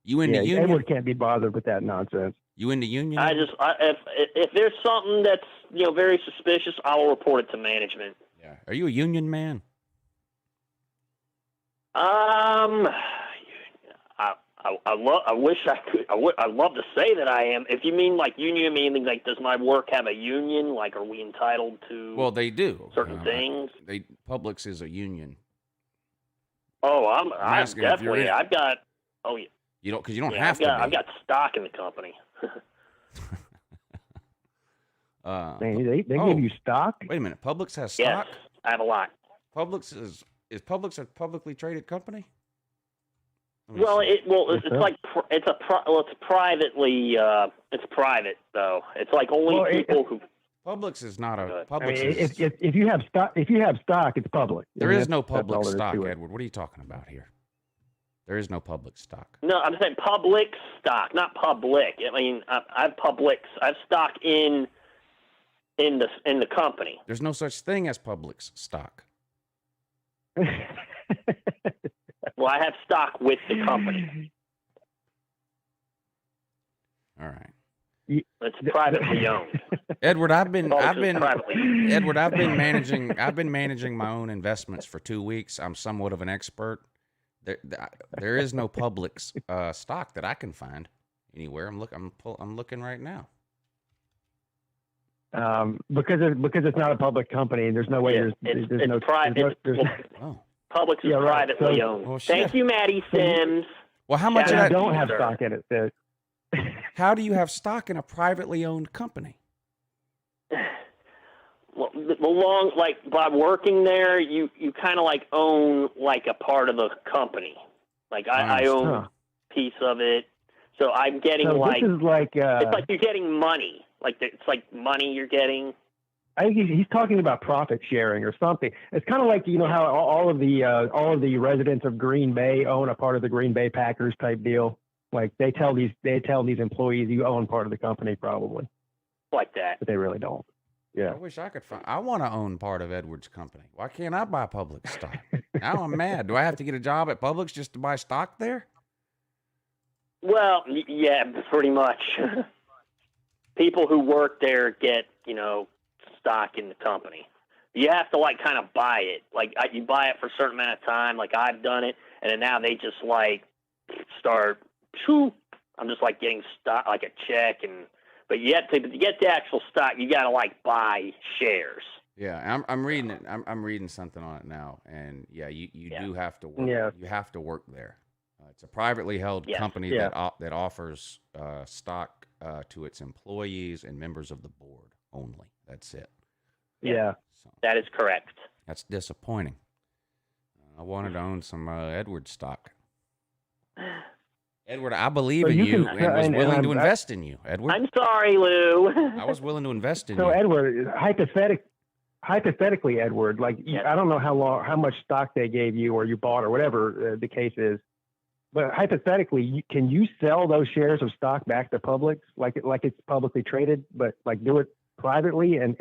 You into union? Edward can't be bothered with that nonsense. You into union? If there's something that's very suspicious, I will report it to management. Yeah. Are you a union man? I wish I could. I'd love to say that I am. If you mean like union, meaning like does my work have a union? Like, are we entitled to? Well, they do certain things. Publix is a union. Oh, I'm definitely. I've got. Oh yeah. You don't because you don't have to. I've got stock in the company. They give you stock. Wait a minute. Publix has stock. Yes, I have a lot. Publix is Publix a publicly traded company? Well, it's privately. It's private though. It's like only people who. Publix is not a Publix. I mean, if you have stock, it's public. There is no public stock, Edward. What are you talking about here? There is no public stock. No, I'm saying public stock, not public. I mean, I have Publix. I have stock in the company. There's no such thing as Publix stock. Well, I have stock with the company. All right. It's privately owned. Edward, I've been managing my own investments for 2 weeks. I'm somewhat of an expert. There is no Publix stock that I can find anywhere. I'm looking right now. Because it's not a public company, and there's no way it's private. Publix is privately owned. Well, Thank you, Maddie Sims. Well, how much? I don't have stock in it. How do you have stock in a privately owned company? Well, by working there, you kind of like own like a part of the company. Like I own a piece of it, so I'm getting this is like it's like you're getting money. Like it's like money you're getting. I think he's talking about profit sharing or something. It's kind of like how all of the residents of Green Bay own a part of the Green Bay Packers type deal. Like they tell these employees you own part of the company probably. Like that, but they really don't. Yeah. I wish I could find. I want to own part of Edward's company. Why can't I buy Publix stock? Now I'm mad. Do I have to get a job at Publix just to buy stock there? Well, yeah, pretty much. People who work there get stock in the company. You have to like kind of buy it. Like you buy it for a certain amount of time. Like I've done it, and then now they just like start. I'm just like getting stock, like a check, but yet to get the actual stock, you got to like buy shares. Yeah, I'm reading it. I'm reading something on it now, and yeah, you do have to work. Yeah. You have to work there. It's a privately held company that offers stock to its employees and members of the board only. That's it. Yeah. So That is correct. that's disappointing. I wanted to own some Edward stock. Edward, I believe So in you you can- and was and willing to I'm- invest in you, Edward. I'm sorry, Lou. I was willing to invest in So you. Edward, hypothetically, Edward, like Yes. I don't know how much stock they gave you or you bought or whatever the case is, but hypothetically, can you sell those shares of stock back to Publix like it's publicly traded, but like do it privately and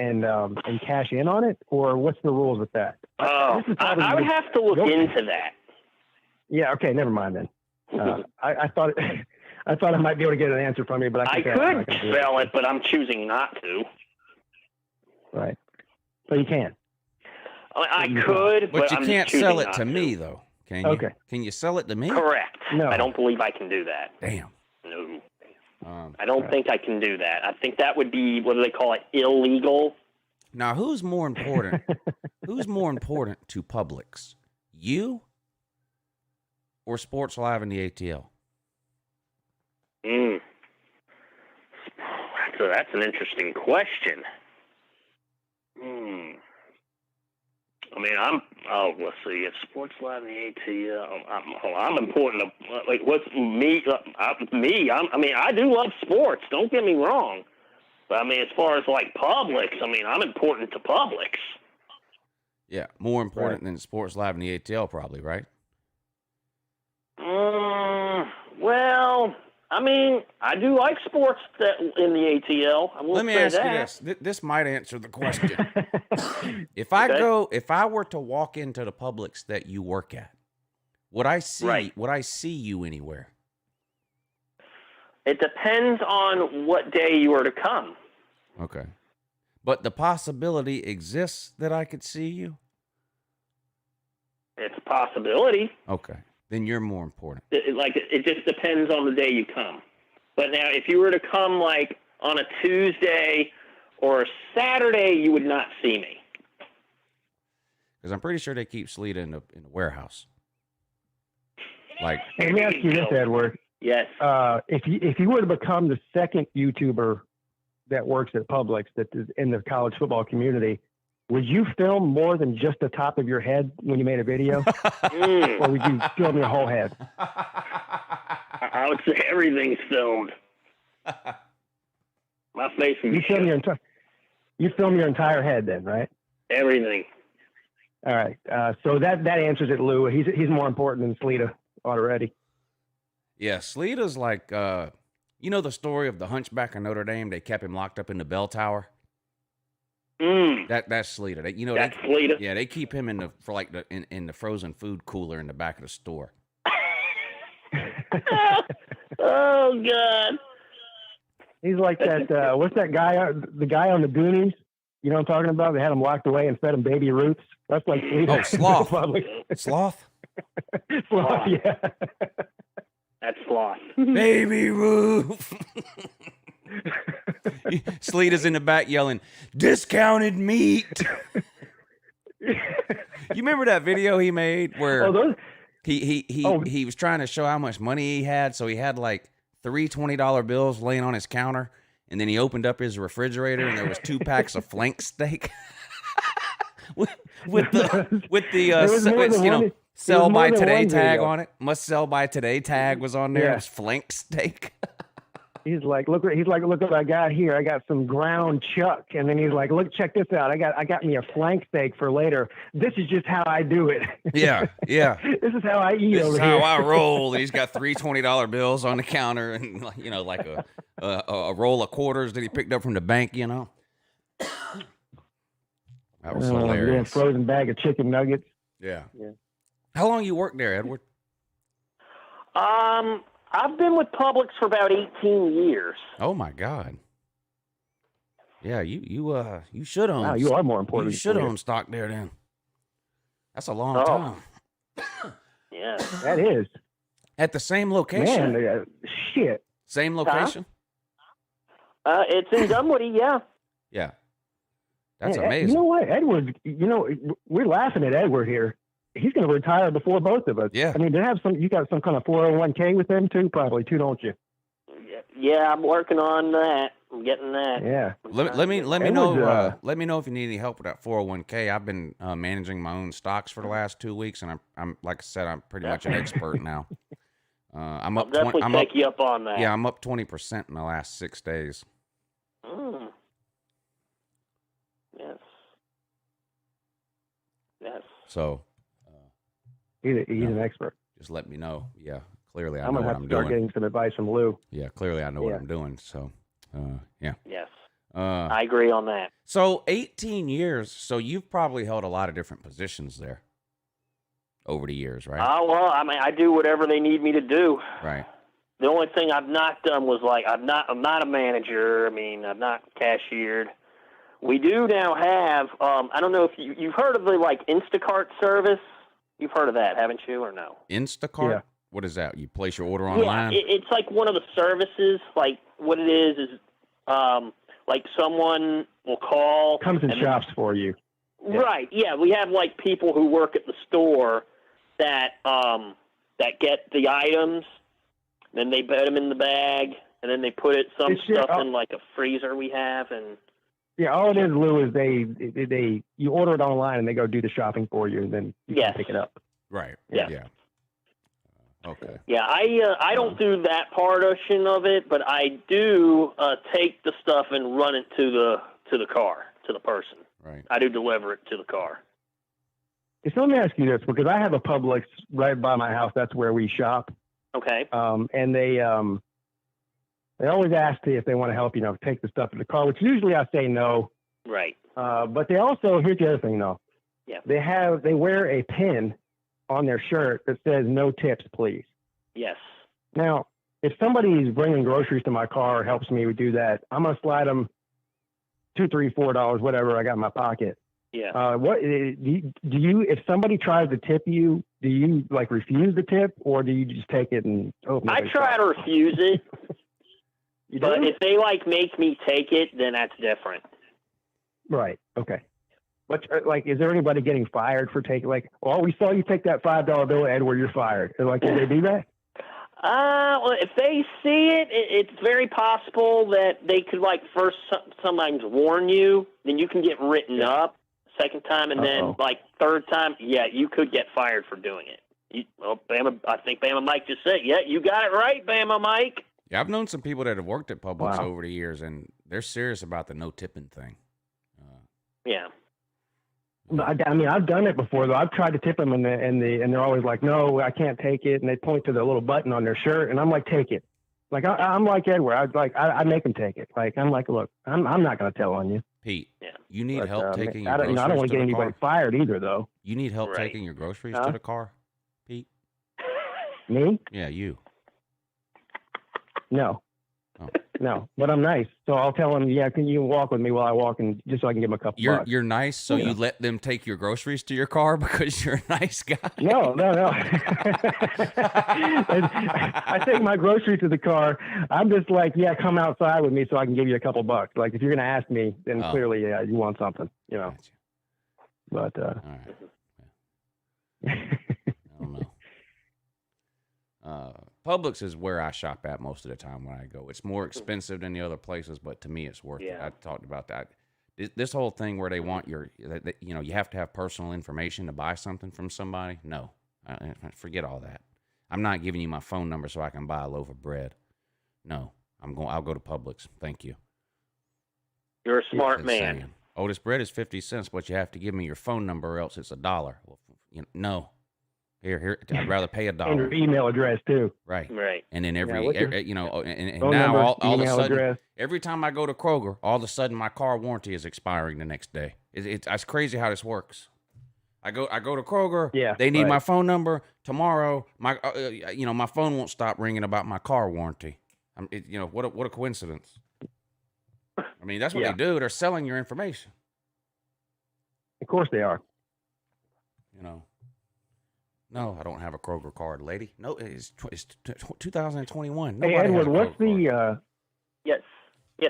cash in on it, or what's the rules with that? Oh, This is I probably- would have to look into that. Yeah. Okay. Never mind then. I thought I thought I might be able to get an answer from you, but I can tell I'm not could gonna do it. sell it, but I'm choosing not to. Right. So you can. I could, But you I'm can't just sell choosing it not to me, though. Can you? Okay. Can you sell it to me? Correct. No. I don't believe I can do that. Damn. No. Um, I don't think I can do that. I think that would be, what do they call it, illegal? now, who's more important? Who's more important to Publix? You or Sports Live and the ATL? So that's an interesting question. I mean, let's see. If Sports Live and the ATL, I'm important to, like, what's me? I mean, I do love sports. Don't get me wrong. But I mean, as far as like Publix, I mean, I'm important to Publix. Yeah, more important than Sports Live and the ATL, probably, right? Well, I mean, I do like sports in the ATL. I will Let me say ask that. you this. This might answer the question. If I were to walk into the Publix that you work at, would I see Right. would I see you anywhere? It depends on what day you were to come. Okay. But the possibility exists that I could see you? It's a possibility. Okay. Then you're more important. It just depends on the day you come. But now, if you were to come like on a Tuesday or a Saturday, you would not see me. Because I'm pretty sure they keep Sleeta in the warehouse. Like, Let me ask you this, Edward. Yes. If you were to become the second YouTuber that works at Publix that is in the college football community, would you film more than just the top of your head when you made a video, or would you film your whole head? I would say everything's filmed. My face would be You film your entire head then, right? everything. All right. So that answers it, Lou. He's more important than Sleeta already. yeah, Sleeta's like, you know the story of the Hunchback of Notre Dame? They kept him locked up in the bell tower. That's Sleeta. That's Sleeta. Yeah, they keep him in the frozen food cooler in the back of the store. Oh, God. He's like that. What's that guy? The guy on the Goonies. You know what I'm talking about? They had him locked away and fed him baby roots. That's like Sleeta. Oh, Sloth. Sloth? Sloth. Yeah. That's Sloth. Baby Ruth. Sleeta's in the back yelling, discounted meat. You remember that video he made where he was trying to show how much money he had? So he had like three $20 bills laying on his counter, and then he opened up his refrigerator and there was 2 packs of flank steak with the sell by today tag on it. Must sell by today tag was on there. Yeah. It was flank steak. He's like, look what I got here. I got some ground chuck, and then he's like, look, check this out. I got me a flank steak for later. This is just how I do it. Yeah. This is how I eat This over is here. how I roll. He's got 3 $20 bills on the counter, and like a roll of quarters that he picked up from the bank. That was A hilarious. frozen bag of chicken nuggets. Yeah. How long you worked there, Edward? I've been with Publix for about 18 years. Oh my God. Yeah, you should own. Wow, you are more important. You should own stock there then. That's a long Oh. time. Yeah. That is. At the same location. Man, shit. Same location. It's in Dunwoody, yeah. Yeah. That's Yeah, amazing. You know what, Edward? We're laughing at Edward here. He's going to retire before both of us. Yeah. I mean, you got some kind of 401k with him too, probably too, don't you? Yeah, I'm working on that. I'm getting that. Yeah. Let me Edward, know. Let me know if you need any help with that 401k. I've been managing my own stocks for the last 2 weeks, and I'm like I said, I'm pretty much an expert now. I'm up. I'll definitely take you up on that. Yeah, I'm up 20% in the last 6 days. Mm. Yes. Yes. So He's an expert. just let me know. Yeah, clearly I I'm know going to what have to I'm start doing. getting some advice from Lou. Yeah, clearly I know what Yeah. I'm doing. So, yeah. Yes. Uh, I agree on that. So 18 years. So you've probably held a lot of different positions there over the years, right? Oh, well, I mean, I do whatever they need me to do. Right. The only thing I've not done was I'm not a manager. I mean, I'm not cashiered. We do now have, I don't know if you've heard of the Instacart service. You've heard of that, haven't you, or no? Instacart? Yeah. What is that? You place your order online? Yeah, it's like one of the services. Like what it is like someone will call. Comes and shops for you. Yeah. Right. Yeah, we have people who work at the store that get the items, then they put them in the bag, and then they put some stuff in a freezer we have, and. Yeah, all it is, Lou, is you order it online and they go do the shopping for you, and then you can pick it up. Right. Yeah. Okay. Yeah, I don't do that portion of it, but I do take the stuff and run it to the car, to the person. Right. I do deliver it to the car. So let me ask you this, because I have a Publix right by my house. That's where we shop. Okay. And they always ask me if they want to help, take the stuff to the car, which usually I say no. Right. But they also, here's the other thing though. Yeah. They wear a pin on their shirt that says no tips, please. Yes. Now, if somebody's bringing groceries to my car or helps me do that, I'm going to slide them $2, $3, $4, whatever I got in my pocket. Yeah. What do you, if somebody tries to tip you, do you refuse the tip, or do you just take it and open it? I try to refuse it. But do? if they make me take it, then that's different. Right. Okay. But is there anybody getting fired for taking well, we saw you take that $5 bill, Edward, you're fired. Did they do that? Well, if they see it, it's very possible that they could first sometimes warn you, then you can get written up. Second time, and then third time, you could get fired for doing it. I think Bama Mike just said, you got it right, Bama Mike. Yeah, I've known some people that have worked at Publix over the years, and they're serious about the no tipping thing. Yeah. I mean, I've done it before though. I've tried to tip them, and they're always like, "No, I can't take it," and they point to the little button on their shirt, and I'm like, "Take it." I'm like Edward. I make them take it. I'm like, look, I'm not going to tell on you. Pete, you need help taking your I groceries don't want to to get the anybody car? fired either, though. You need help taking your groceries to the car, Pete? Me? Yeah, you. No. Oh. No, but I'm nice, so I'll tell them, can you walk with me while I walk, and just so I can give them a couple bucks. You're nice, so you let them take your groceries to your car because you're a nice guy. No. I take my groceries to the car. I'm just come outside with me so I can give you a couple bucks. If you're going to ask me, then clearly, you want something, Gotcha. But, all right. I don't know. Publix is where I shop at most of the time when I go. It's more expensive than the other places, but to me, it's worth it. I talked about that. This whole thing where they want you have to have personal information to buy something from somebody. No, forget all that. I'm not giving you my phone number so I can buy a loaf of bread. No, I'll go to Publix. Thank you. You're a smart man. Saying, oh, this bread is 50 cents, but you have to give me your phone number or else it's $1. Well, no. Here, I'd rather pay $1. and your email address too. Right. Right. And then and phone now number, all of a email sudden, address. every time I go to Kroger, all of a sudden my car warranty is expiring the next day. It's crazy how this works. I go to Kroger. Yeah, they need right. my phone number tomorrow. My my phone won't stop ringing about my car warranty. What a coincidence. I mean, that's what they do. They're selling your information. Of course they are. No, I don't have a Kroger card, lady. No, it's 2021. Hey, Edward, what's the Yes.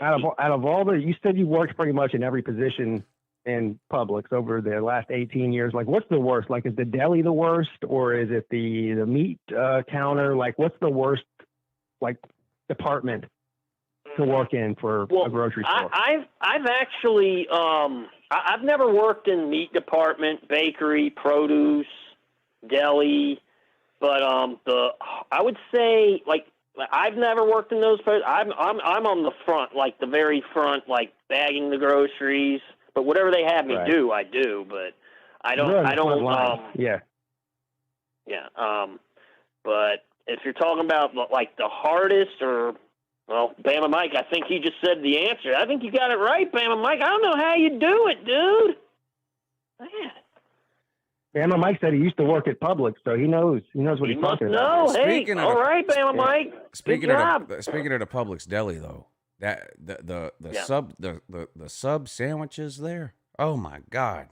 out of all you said you worked pretty much in every position in Publix over the last 18 years? Like, what's the worst? Like, is the deli the worst, or is it the meat counter? Like, what's the worst, like, department to work in for a grocery store? I've actually I've never worked in meat department, bakery, produce, deli, but I would say, like, I've never worked in those places. I'm on the front, like the very front, like bagging the groceries. But whatever they have me do, I do. But I don't. Yeah. But if you're talking about like the hardest, or Bama Mike, I think he just said the answer. I think you got it right, Bama Mike. I don't know how you do it, dude. Man. Bama Mike said he used to work at Publix, so he knows what he's talking about. Hey, all right, Bama Mike. Speaking of the Publix deli, though, that the sub sandwiches there. Oh my God,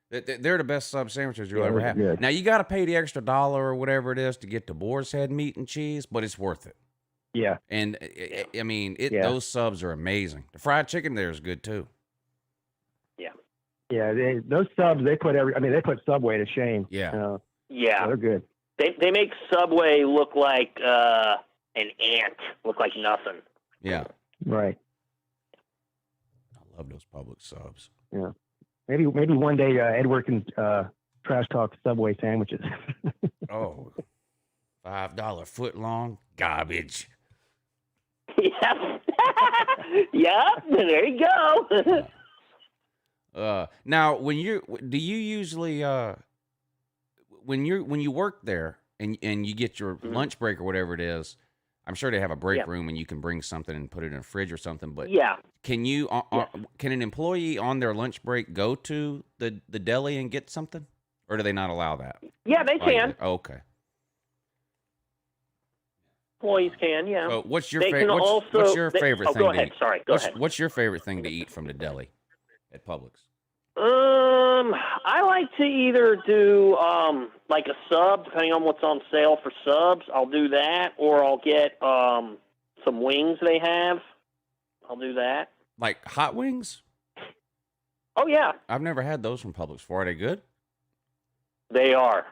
they're the best sub sandwiches you'll ever have. Good. Now you got to pay the extra $1 or whatever it is to get the boar's head meat and cheese, but it's worth it. Yeah, and I mean, those subs are amazing. The fried chicken there is good too. Yeah, those subs, they put Subway to shame. Yeah. They're good. They make Subway look like an ant, look like nothing. Yeah. Right. I love those Publix subs. Yeah. Maybe one day Edward can trash talk Subway sandwiches. Oh, $5 foot long garbage. Yeah. Yeah. There you go. Now, when you usually when you work there and you get your lunch break or whatever it is, I'm sure they have a break room and you can bring something and put it in a fridge or something. But can you can an employee on their lunch break go to the deli and get something, or do they not allow that? Yeah, they can. Okay. Employees can, yeah. So what's your favorite? What's your favorite thing? Go ahead. Sorry. Go ahead. What's your favorite thing to eat from the deli at Publix? I like to either do like a sub, depending on what's on sale for subs. I'll do that, or I'll get some wings they have. I'll do that. Like hot wings? Oh yeah. I've never had those from Publix before. Are they good? They are.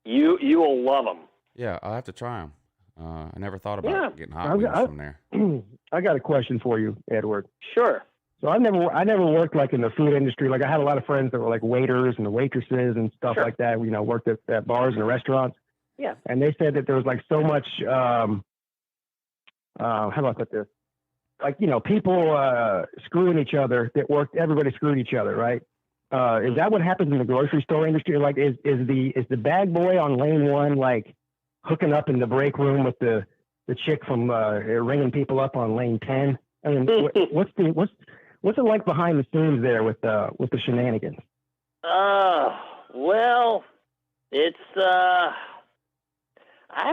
You will love them. Yeah, I'll have to try them. I never thought about getting hot wings from there. I got a question for you, Edward. Sure. So I never worked like in the food industry. Like I had a lot of friends that were like waiters and waitresses and stuff like that. You know, worked at bars and restaurants. Yeah. And they said that there was like so much. How do I put this? Like, you know, people screwing each other that worked. Everybody screwed each other, right? Is that what happens in the grocery store industry? Like, is the bag boy on lane 1 like hooking up in the break room with the chick from ringing people up on lane 10? I mean, what's it like behind the scenes there with the shenanigans? Well, it's I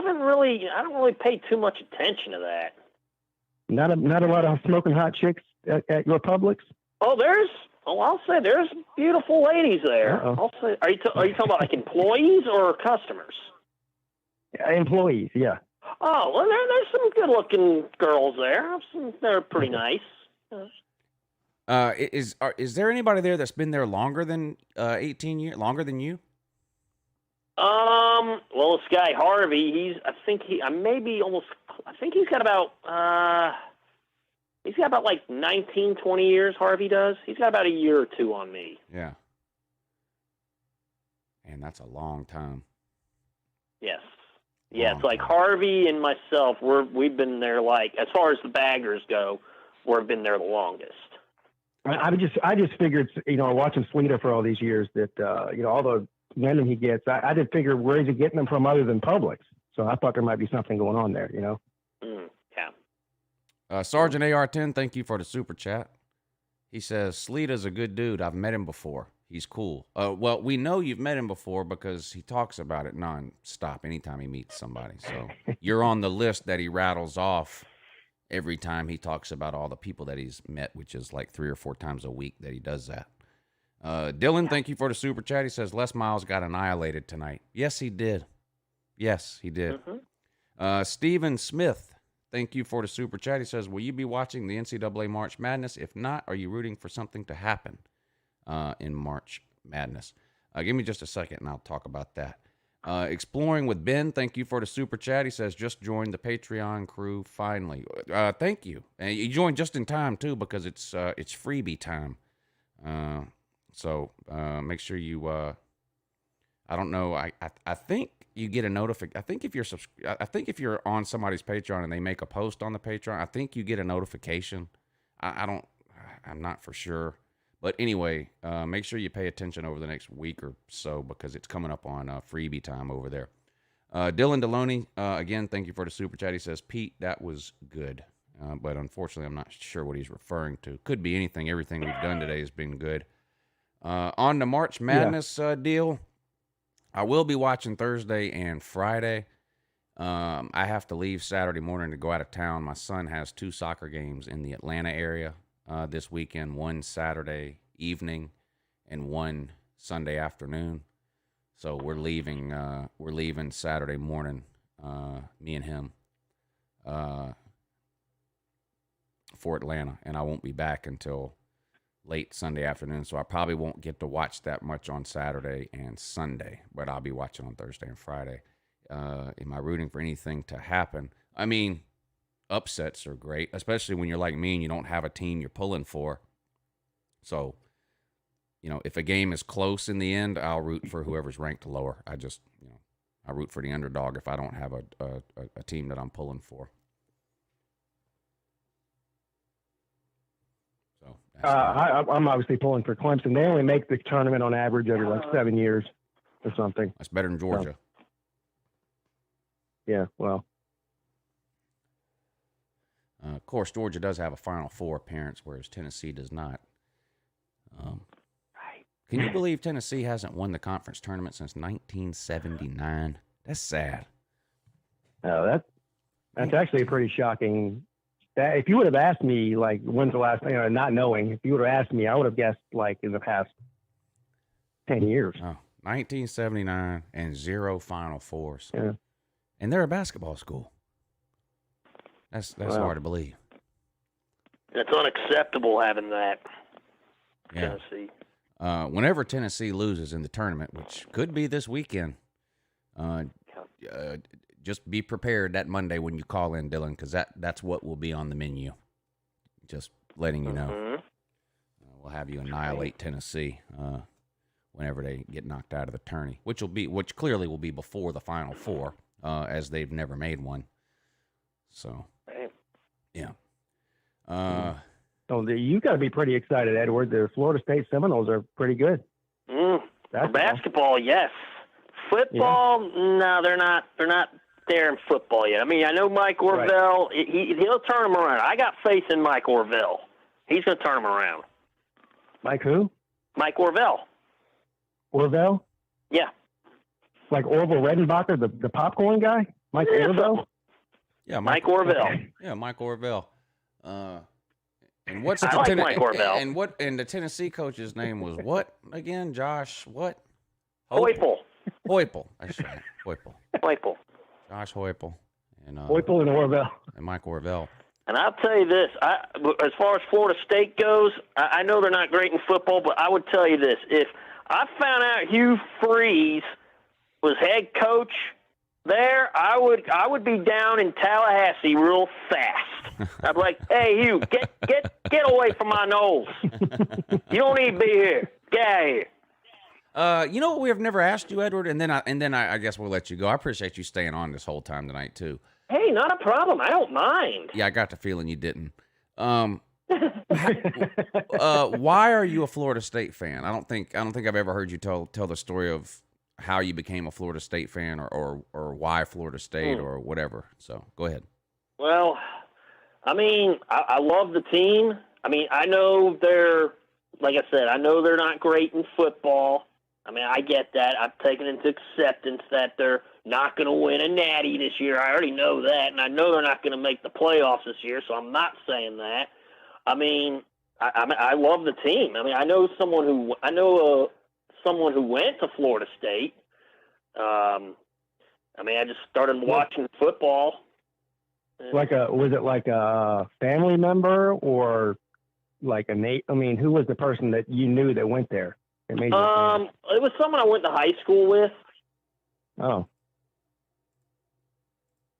don't really pay too much attention to that. Not a lot of smoking hot chicks at your Publix? I'll say there's beautiful ladies there. Uh-oh. I'll say, are you talking about like employees or customers? Employees, yeah. Oh, well, there's some good-looking girls there. They're pretty nice. Is there anybody there that's been there longer than 18 years, longer than you? Well, this guy Harvey, I think he's got about like 19, 20 years. Harvey does. He's got about a year or two on me. Yeah. And that's a long time. Yes. Yeah, it's like Harvey and myself, we've been there, like, as far as the baggers go, we've been there the longest. I just figured, you know, watching Sleeta for all these years that, you know, all the women he gets, I didn't figure where is he getting them from other than Publix. So I thought there might be something going on there, you know? Yeah. Sergeant AR-10, thank you for the super chat. He says, Sleeta's a good dude. I've met him before. He's cool. Well, we know you've met him before because he talks about it nonstop anytime he meets somebody. So you're on the list that he rattles off every time he talks about all the people that he's met, which is like 3 or 4 times a week that he does that. Dylan, thank you for the super chat. He says, Les Miles got annihilated tonight. Yes, he did. Yes, he did. Mm-hmm. Steven Smith, thank you for the super chat. He says, will you be watching the NCAA March Madness? If not, are you rooting for something to happen? in March Madness. Give me just a second, and I'll talk about that. Exploring with Ben, thank you for the super chat. He says, just joined the Patreon crew finally. Thank you. And you joined just in time, too, because it's freebie time. So make sure you, I don't know, I think you get a notification. I think if you're on somebody's Patreon and they make a post on the Patreon, I think you get a notification. I'm not for sure. But anyway, make sure you pay attention over the next week or so because it's coming up on freebie time over there. Dylan Deloney, again, thank you for the super chat. He says, Pete, that was good. But unfortunately, I'm not sure what he's referring to. Could be anything. Everything we've done today has been good. On the March Madness deal, I will be watching Thursday and Friday. I have to leave Saturday morning to go out of town. My son has 2 soccer games in the Atlanta area this weekend, one Saturday evening and one Sunday afternoon. So we're leaving Saturday morning, me and him, for Atlanta, and I won't be back until late Sunday afternoon, so I probably won't get to watch that much on Saturday and Sunday, but I'll be watching on Thursday and Friday. Am I rooting for anything to happen? I mean, upsets are great, especially when you're like me and you don't have a team you're pulling for. So, if a game is close in the end, I'll root for whoever's ranked lower. I root for the underdog if I don't have a team that I'm pulling for. So I'm obviously pulling for Clemson. They only make the tournament on average every 7 years or something. That's better than Georgia. So, yeah, well. Of course, Georgia does have a Final Four appearance, whereas Tennessee does not. Can you believe Tennessee hasn't won the conference tournament since 1979? That's sad. Oh, that's actually a pretty shocking. If you would have asked me, like, when's the last, not knowing, if you would have asked me, I would have guessed, like, in the past 10 years. Oh, 1979 and 0 Final Fours. Yeah. And they're a basketball school. That's hard to believe. It's unacceptable having that. Yeah. Tennessee. Whenever Tennessee loses in the tournament, which could be this weekend, just be prepared that Monday when you call in, Dylan, because that's what will be on the menu. Just letting you know. Mm-hmm. We'll have you annihilate Tennessee whenever they get knocked out of the tourney, which clearly will be before the Final Four, as they've never made one. So, yeah. So you got to be pretty excited, Edward. The Florida State Seminoles are pretty good. Basketball, yes. Football, no, they're not. They're not there in football yet. I mean, I know Mike Orvell. Right. He'll turn them around. I got faith in Mike Orvell. He's going to turn them around. Mike who? Mike Orvell. Orvell? Yeah. Like Orville Redenbacher, the popcorn guy? Mike Orvell? Yeah, Mike Orvell. Yeah, Mike Orvell. And what's I like Mike Orvell. And the Tennessee coach's name was what again? Josh what? Heupel. Heupel. That's right. Heupel. Josh Heupel. And Heupel and Orvell. And Mike Orvell. And I'll tell you this, as far as Florida State goes, I know they're not great in football, but I would tell you this. If I found out Hugh Freeze was head coach there, I would be down in Tallahassee real fast. I'd be like, hey, Hugh, get away from my nose. You don't need to be here. Get out of here. You know what we have never asked you, Edward, and then I guess we'll let you go. I appreciate you staying on this whole time tonight too. Hey, not a problem. I don't mind. Yeah, I got the feeling you didn't. Why are you a Florida State fan? I don't think I've ever heard you tell the story of how you became a Florida State fan or why Florida State or whatever. So go ahead. Well, I mean, I love the team. I mean, I know like I said, I know they're not great in football. I mean, I get that. I've taken into acceptance that they're not going to win a natty this year. I already know that, and I know they're not going to make the playoffs this year, so I'm not saying that. I mean, I love the team. I mean, I know someone who went to Florida State. I mean, I just started watching football. Was it like a family member or like a Nate? I mean, who was the person that you knew that went there? That made you a fan? It was someone I went to high school with. Oh,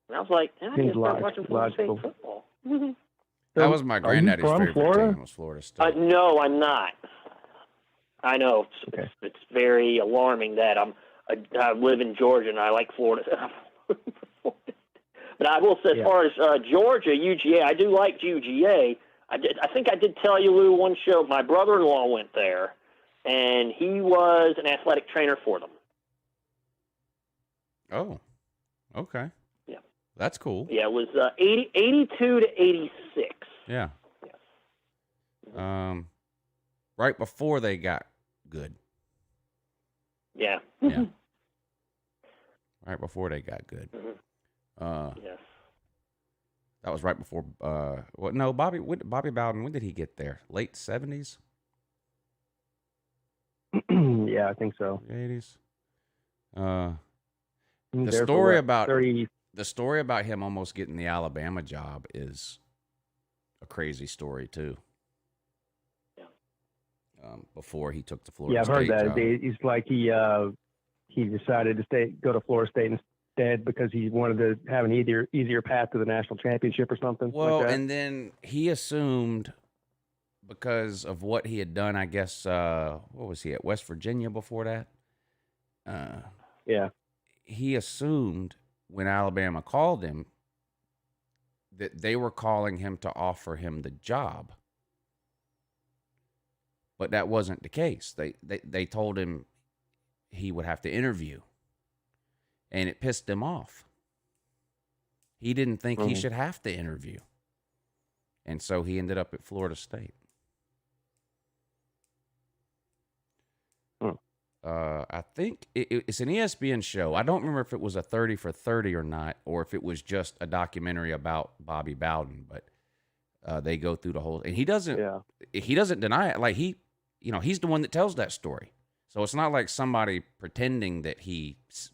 And I was like, I need to start watching Florida State logical. football. That was my granddaddy's from favorite Florida? team, was Florida State. No, I'm not. I know. Okay. It's very alarming that I live in Georgia and I like Florida. But I will say, as far as Georgia, UGA, I do like UGA. I think I did tell you, Lou, one show, my brother-in-law went there, and he was an athletic trainer for them. Oh, okay. Yeah. That's cool. Yeah, it was 82 to 86. Yeah. Yes. Right before they got good. Yeah. Yeah. Right before they got good. Yes. That was right before. Bobby Bowden. When did he get there? Late 70s. Yeah, I think so. 80s. He was The there for, story what, about 30. the story about him almost getting the Alabama job is a crazy story too. Yeah. Before he took the Florida Yeah, I've heard State that. job. It's like he decided to go to Florida State instead because he wanted to have an easier path to the national championship or something. Well, like that. and then he assumed, because of what he had done, I guess, what was he, at West Virginia before that? Yeah. He assumed when Alabama called him that they were calling him to offer him the job. But that wasn't the case. They told him he would have to interview. And it pissed him off. He didn't think he should have to interview. And so he ended up at Florida State. I think it's an ESPN show. I don't remember if it was a 30 for 30 or not, or if it was just a documentary about Bobby Bowden. But they go through the whole, and he doesn't deny it. Like he's the one that tells that story. So it's not like somebody pretending that it's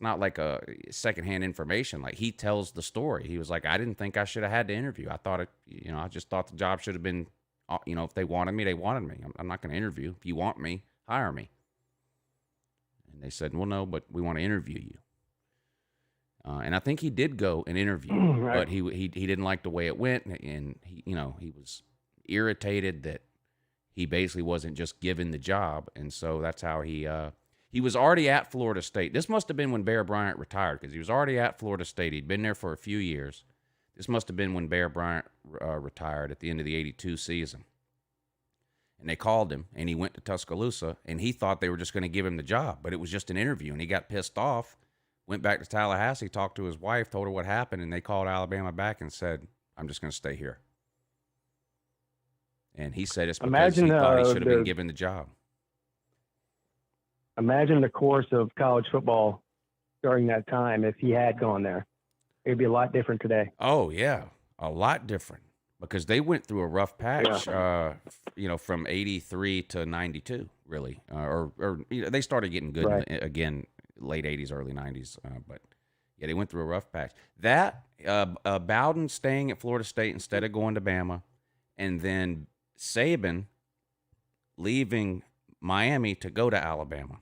not like a secondhand information. Like he tells the story. He was like, I didn't think I should have had to interview. I thought I just thought the job should have been, if they wanted me, they wanted me. I'm not going to interview. If you want me, hire me. And they said, well, no, but we want to interview you. And I think he did go and interview, Right. but he didn't like the way it went, and he was irritated that he basically wasn't just given the job, and so that's how he was already at Florida State. This must have been when Bear Bryant retired, because he was already at Florida State. He'd been there for a few years. This must have been when Bear Bryant retired at the end of the 82 season. And they called him, and he went to Tuscaloosa, and he thought they were just going to give him the job, but it was just an interview, and he got pissed off, went back to Tallahassee, talked to his wife, told her what happened, and they called Alabama back and said, I'm just going to stay here. And he said it's because he thought he should have been given the job. Imagine the course of college football during that time if he had gone there. It'd be a lot different today. Oh, yeah, a lot different. Because they went through a rough patch, from 83 to 92, really. They started getting good again, late 80s, early 90s. But, yeah, they went through a rough patch. That, Bowden staying at Florida State instead of going to Bama, and then Saban leaving Miami to go to Alabama.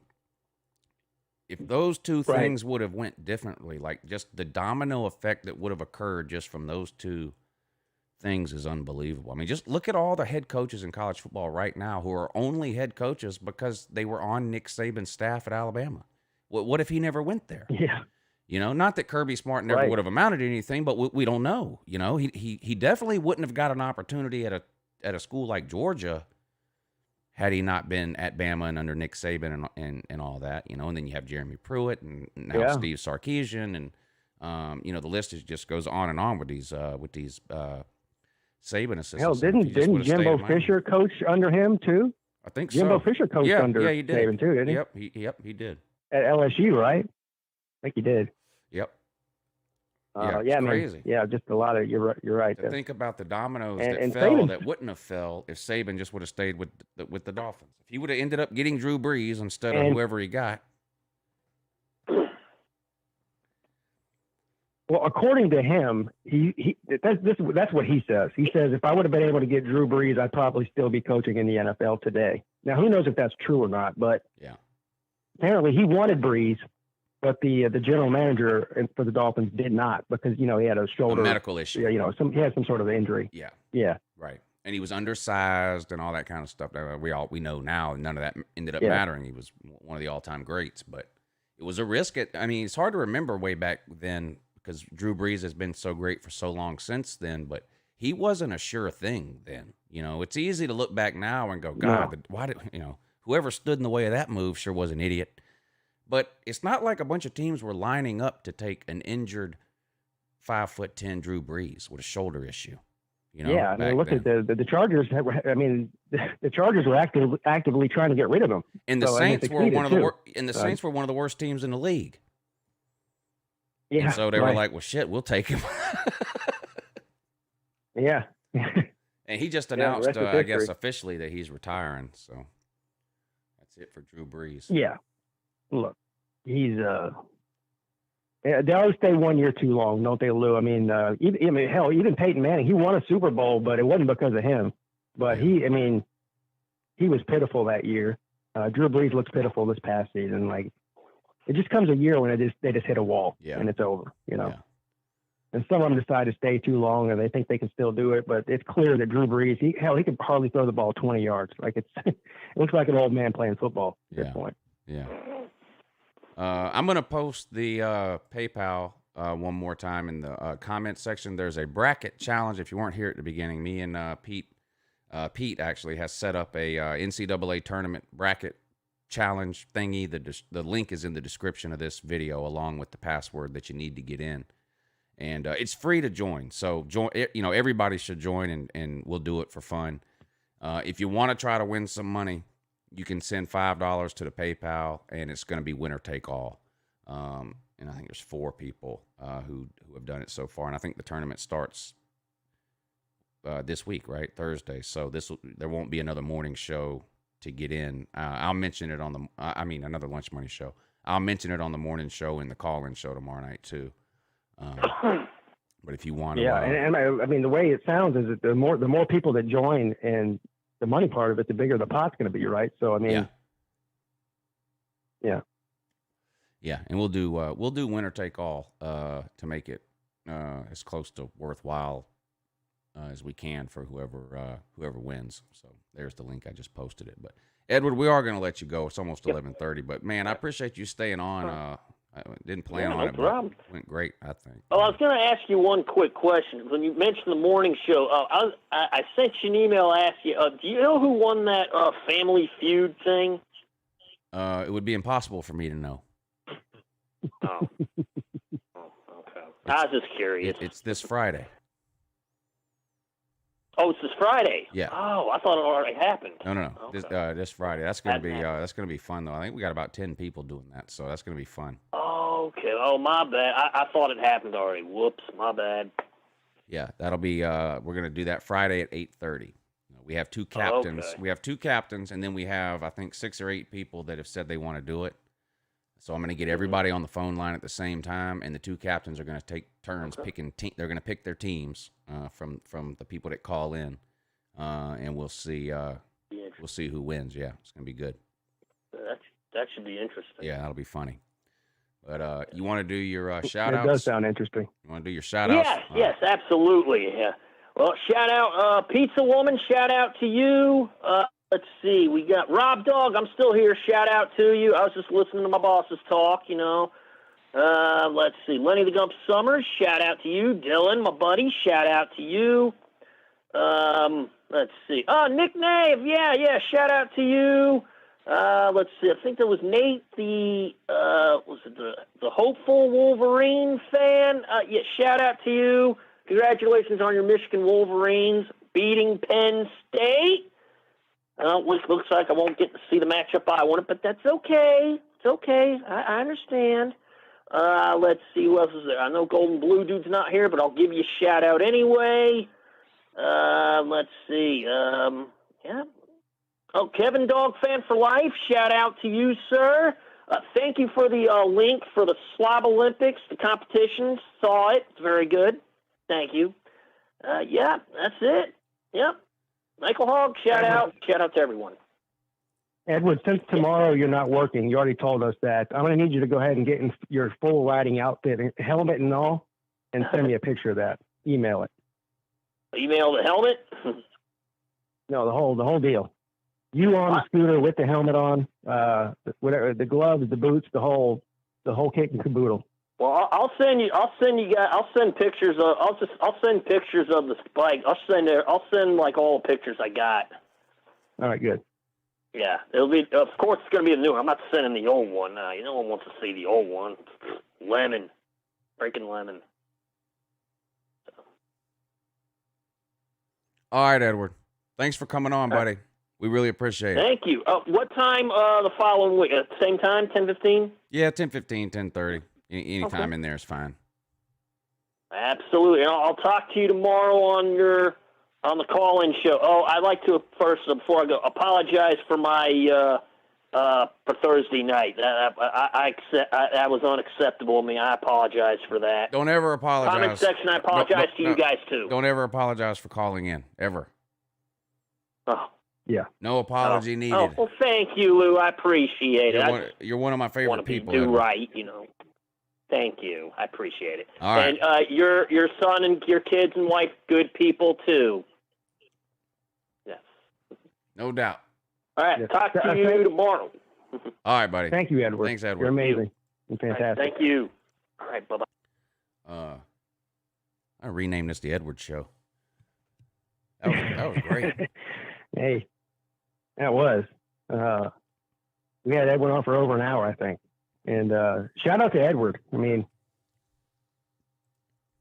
If those two things would have went differently, like just the domino effect that would have occurred just from those two things is unbelievable. I mean, just look at all the head coaches in college football right now who are only head coaches because they were on Nick Saban's staff at Alabama. What if he never went there? Yeah. Not that Kirby Smart never would have amounted to anything, but we don't know. He definitely wouldn't have got an opportunity at a school like Georgia had he not been at Bama and under Nick Saban and all that. And then you have Jeremy Pruitt and now Steve Sarkisian and the list just goes on and on with these Saban assistants. Hell, didn't Jimbo Fisher coach under him too? I think Jimbo so. Fisher coached under he did. Saban too, didn't he? Yep, he did. At LSU, right? I think he did. Yep. Crazy. Yeah, just a lot of you're right. To think about the dominoes that and fell Saban, that wouldn't have fell if Saban just would have stayed with the Dolphins. If he would have ended up getting Drew Brees instead of whoever he got. Well, according to him, that's what he says. He says, if I would have been able to get Drew Brees, I'd probably still be coaching in the NFL today. Now, who knows if that's true or not, but yeah, apparently he wanted Brees, but the general manager for the Dolphins did not because, he had a shoulder. a medical issue. He had some sort of injury. Yeah. Yeah. Right. And he was undersized and all that kind of stuff that we know now. None of that ended up mattering. He was one of the all-time greats, but it was a risk. It's hard to remember way back then because Drew Brees has been so great for so long since then, but he wasn't a sure thing then. It's easy to look back now and go, God, why did, whoever stood in the way of that move sure was an idiot. But it's not like a bunch of teams were lining up to take an injured 5'10" Drew Brees with a shoulder issue. Yeah, look at the Chargers. The Chargers were actively trying to get rid of him. And the Saints were one of the Saints were one of the worst teams in the league. Yeah, and so they were like, "Well, shit, we'll take him." Yeah. And he just announced, I guess, officially that he's retiring. So that's it for Drew Brees. Yeah. Look, he's they always stay 1 year too long, don't they, Lou? Even Peyton Manning, he won a Super Bowl, but it wasn't because of him. But he was pitiful that year. Drew Brees looks pitiful this past season. Like, it just comes a year when they just hit a wall and it's over, Yeah. And some of them decide to stay too long, and they think they can still do it. But it's clear that Drew Brees, he could hardly throw the ball 20 yards. Like it looks like an old man playing football at this point. Yeah. I'm going to post the PayPal one more time in the comment section. There's a bracket challenge. If you weren't here at the beginning, me and Pete actually has set up a NCAA tournament bracket challenge thingy. The link is in the description of this video along with the password that you need to get in. And it's free to join. So, everybody should join, and we'll do it for fun. If you want to try to win some money, you can send $5 to the PayPal, and it's going to be winner take all. And I think there's 4 people who have done it so far. And I think the tournament starts this week, right? Thursday. So there won't be another morning show to get in. I'll mention it on another lunch money show. I'll mention it on the morning show and the call-in show tomorrow night too. But if you want to, and the way it sounds is that the more people that join and the money part of it, the bigger the pot's going to be, right? So yeah, and we'll do winner take all to make it as close to worthwhile as we can for whoever wins. So there's the link. I just posted it. But Edward, we are going to let you go. It's almost 11:30. But man, I appreciate you staying on. I didn't plan on it, but it went great, I think. Oh, I was going to ask you one quick question. When you mentioned the morning show, I sent you an email, asked you, do you know who won that Family Feud thing? It would be impossible for me to know. Oh. Okay. I was just curious. It's this Friday. Oh, it's this Friday. Yeah. Oh, I thought it already happened. No. Okay. This Friday. That's gonna be fun though. I think we got about 10 people doing that, so that's gonna be fun. Okay. Oh, my bad. I thought it happened already. Whoops, my bad. Yeah, that'll be. We're gonna do that Friday at 8:30. We have 2 captains. Okay. We have 2 captains, and then we have I think 6 or 8 people that have said they want to do it. So I'm going to get everybody on the phone line at the same time, and the 2 captains are going to take turns picking. They're going to pick their teams from the people that call in, and we'll see who wins. Yeah, it's going to be good. That should be interesting. Yeah, that'll be funny. But you want to do your shout-outs? It does sound interesting. You want to do your shout-outs? Yes, absolutely. Yeah. Well, shout out Pizza Woman. Shout out to you. Let's see. We got Rob Dog. I'm still here. Shout out to you. I was just listening to my boss's talk, Let's see. Lenny the Gump Summers. Shout out to you. Dylan, my buddy. Shout out to you. Let's see. Nick Nave. Yeah. Shout out to you. Let's see. I think there was Nate, the hopeful Wolverine fan. Shout out to you. Congratulations on your Michigan Wolverines beating Penn State. Which looks like I won't get to see the matchup I wanted, but that's okay. It's okay. I understand. Let's see who else is there. I know Golden Blue Dude's not here, but I'll give you a shout out anyway. Let's see. Kevin Dog Fan for Life. Shout out to you, sir. Thank you for the link for the Slob Olympics, the competitions. Saw it. It's very good. Thank you. Yeah, that's it. Yep. Michael Hogg, shout out. Shout out to everyone. Edward, since tomorrow you're not working, you already told us that. I'm going to need you to go ahead and get in your full riding outfit, helmet and all, and send me a picture of that. Email it. Email the helmet? No, the whole deal. You on the scooter with the helmet on, whatever, the gloves, the boots, the whole kit and caboodle. Well, I'll send pictures of the spike. I'll send like all the pictures I got. All right, good. Yeah, it'll be. Of course, it's going to be the new one. I'm not sending the old one. No one wants to see the old one. Lemon, freaking lemon. All right, Edward. Thanks for coming on, buddy. We really appreciate it. Thank you. What time the following week? At the same time, 10:15? Yeah, 10:15, 10:30. Any time in there is fine. Absolutely. I'll talk to you tomorrow on the call-in show. Oh, I'd like to first, before I go, apologize for my for Thursday night. That was unacceptable of me. I apologize for that. Don't ever apologize. Comment section, I apologize to you guys too. Don't ever apologize for calling in, ever. Oh. Yeah. No apology needed. Oh, well, thank you, Lou. I appreciate it. You're one of my favorite people. Do right, Thank you. I appreciate it. All right. And your son and your kids and wife, good people too. Yes. No doubt. All right. Yes. Talk to you tomorrow. All right, buddy. Thank you, Edward. Thanks, Edward. You're amazing. You're fantastic. Right, thank you. All right. Bye-bye. I renamed this the Edward Show. That was great. Hey, that was. We had Edward on for over an hour, I think. And shout out to Edward. I mean,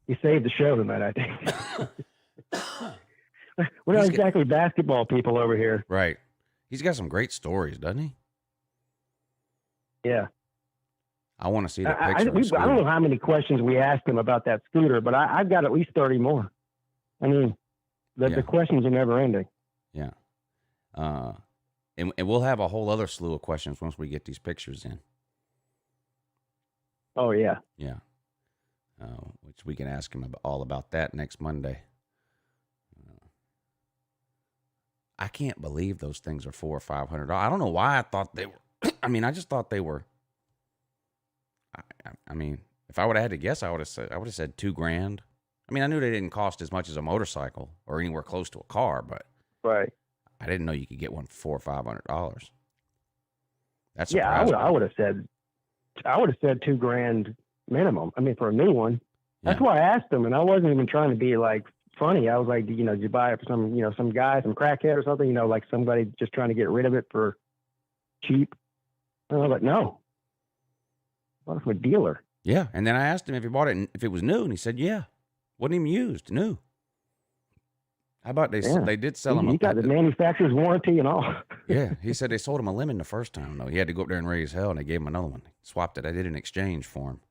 he saved the show tonight, I think. We're not exactly basketball people over here. Right. He's got some great stories, doesn't he? Yeah. I want to see the I picture. don't know how many questions we asked him about that scooter, but I've got at least 30 more. I mean, the questions are never ending. Yeah. And we'll have a whole other slew of questions once we get these pictures in. Oh, yeah. Yeah. Which we can ask him all about that next Monday. I can't believe those things are $400 or $500. I don't know why I thought they were. I mean, I just thought they were. I mean, if I would have had to guess, I would have said $2,000. I mean, I knew they didn't cost as much as a motorcycle or anywhere close to a car, but right. I didn't know you could get one for $400 or $500. That's I would have said $2,000 minimum. I mean, for a new one. That's why I asked him, and I wasn't even trying to be like funny. I was like, did you buy it for some guy, some crackhead or something? Like somebody just trying to get rid of it for cheap. And I was like, no. I bought it from a dealer. Yeah, and then I asked him if he bought it and if it was new, and he said, yeah, wasn't even used, new. How about they did sell him? He got the manufacturer's warranty and all. Yeah, he said they sold him a lemon the first time, though. He had to go up there and raise hell, and they gave him another one. He swapped it. I did an exchange for him.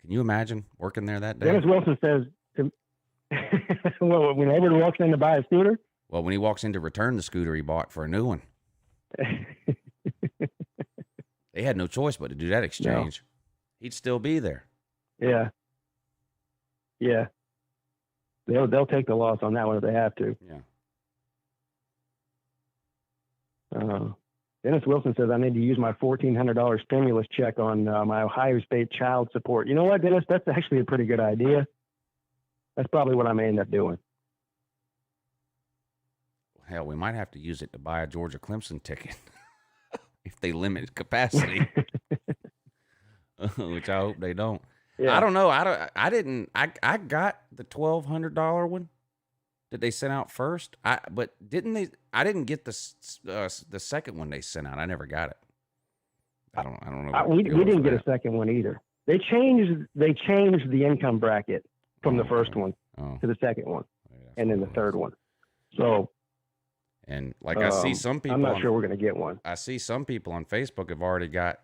Can you imagine working there that day? Dennis Wilson says, well, when Edward walks in to buy a scooter? Well, when he walks in to return the scooter he bought for a new one. They had no choice but to do that exchange. No. He'd still be there. Yeah. Yeah. They'll take the loss on that one if they have to. Yeah. Dennis Wilson says I need to use my $1,400 stimulus check on my Ohio State child support. You know what, Dennis? That's actually a pretty good idea. That's probably what I may end up doing. Hell, we might have to use it to buy a Georgia Clemson ticket if they limit capacity, which I hope they don't. Yeah. I don't know. I got the $1,200 one that they sent out first. But didn't they? I didn't get the second one they sent out. I never got it. I don't know. We didn't get a second one either. They changed the income bracket from the first one to the second one, and then the third one. So. And like I see some people. I'm not sure we're going to get one. I see some people on Facebook have already got.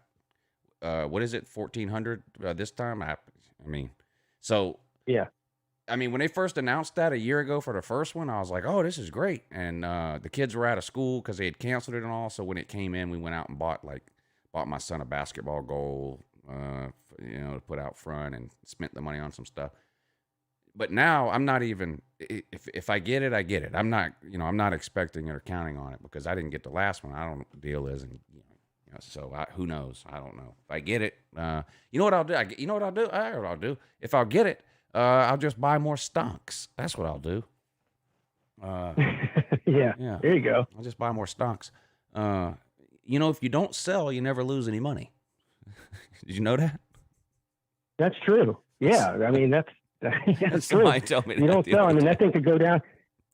What is it? 1,400 this time. I mean, so yeah. I mean, when they first announced that a year ago for the first one, I was like, oh, this is great. And the kids were out of school because they had canceled it and all. So when it came in, we went out and bought my son a basketball goal, to put out front, and spent the money on some stuff. But now I'm not even, if I get it, I get it. I'm not expecting it or counting on it because I didn't get the last one. I don't know what the deal is. And, so who knows? I don't know. If I get it, you know what I'll do? I know what I'll do. If I'll get it, I'll just buy more stonks. That's what I'll do. Yeah. There you go. I'll just buy more stonks. If you don't sell, you never lose any money. Did you know that? That's true. Yeah. I mean, that's true. Somebody tell me that. You don't sell. I mean, that thing could go down.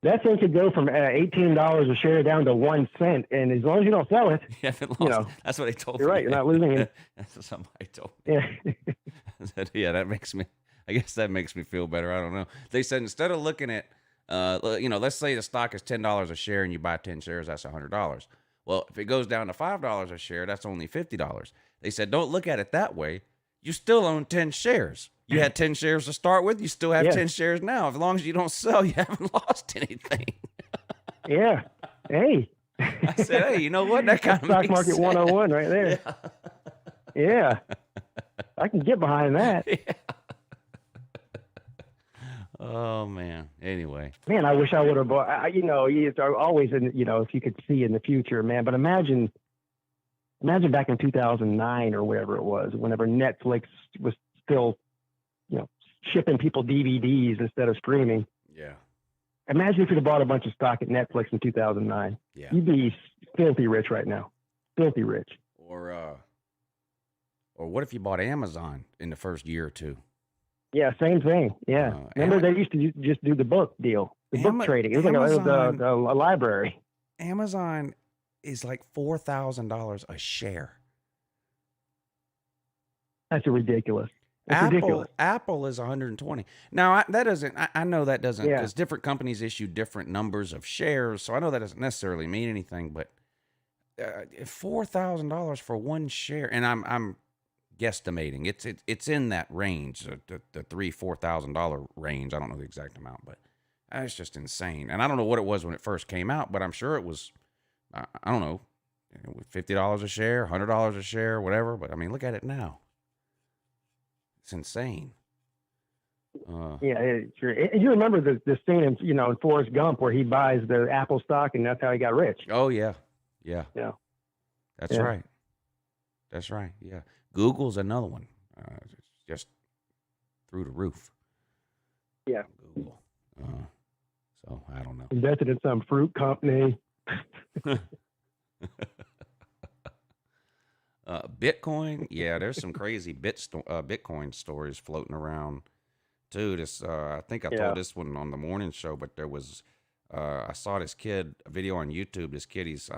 That thing could go from $18 a share down to 1 cent, and as long as you don't sell it, you haven't lost. That's what they told me. You're right. You're not losing it. That's what somebody told me. Yeah. That makes me. I guess that makes me feel better. I don't know. They said instead of looking at, let's say the stock is $10 a share and you buy 10 shares, that's $100. Well, if it goes down to $5 a share, that's only $50. They said don't look at it that way. You still own 10 shares. You had 10 shares to start with. You still have 10 shares now. As long as you don't sell, you haven't lost anything. Yeah. Hey. I said, hey, you know what? That kind of stock market 101 right there. Yeah. I can get behind that. Yeah. Oh man. Anyway. Man, I wish I would have bought. It's always if you could see in the future, man. But imagine back in 2009 or wherever it was, whenever Netflix was still, shipping people DVDs instead of streaming. Yeah. Imagine if you'd have bought a bunch of stock at Netflix in 2009. Yeah. You'd be filthy rich right now. Filthy rich. Or what if you bought Amazon in the first year or two? Yeah, same thing. Yeah. Remember they used to just do the book deal, book trading. It was like a library. Amazon is like $4,000 a share. That's ridiculous. Ridiculous. Apple is 120. Now that doesn't. I know that doesn't because Yeah. different companies issue different numbers of shares, so I know that doesn't necessarily mean anything. But $4,000 for one share, and I'm guesstimating it's in that range, the $3,000-$4,000 range. I don't know the exact amount, but it's just insane. And I don't know what it was when it first came out, but I'm sure it was. I don't know, $50 a share, $100 a share, whatever. But I mean, look at it now. It's insane. Sure. You remember the scene in Forrest Gump where he buys the Apple stock and that's how he got rich. Oh yeah. That's right. Yeah. Google's another one. It's just through the roof. Yeah. Google. So I don't know. Invested in some fruit company. Bitcoin, there's some crazy Bitcoin stories floating around too. This I think I told this one on the morning show, but there was I saw this kid, a video on YouTube. This kid, he's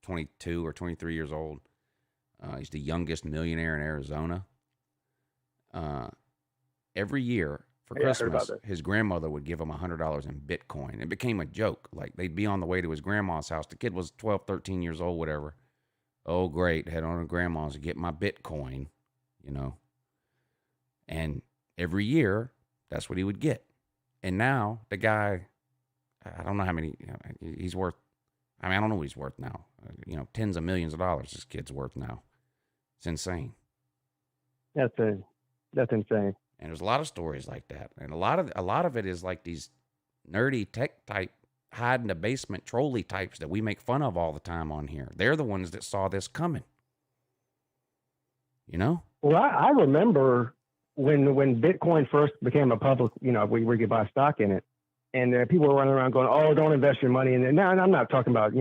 22 or 23 years old. He's the youngest millionaire in Arizona. Every year for Christmas, his grandmother would give him $100 in Bitcoin. It became a joke. Like they'd be on the way to his grandma's house. The kid was 12, 13 years old, whatever. Oh, great. Head on to grandma's to get my Bitcoin, And every year, that's what he would get. And now the guy, I don't know how many, he's worth, I don't know what he's worth now. Tens of millions of dollars this kid's worth now. It's insane. That's insane. And there's a lot of stories like that. And a lot of it is like these nerdy tech type, hide in the basement trolley types that we make fun of all the time on here. They're the ones that saw this coming. Well, I remember when Bitcoin first became a public, we could buy stock in it, and people were running around going, "Oh, don't invest your money in it." Now, and I'm not talking about,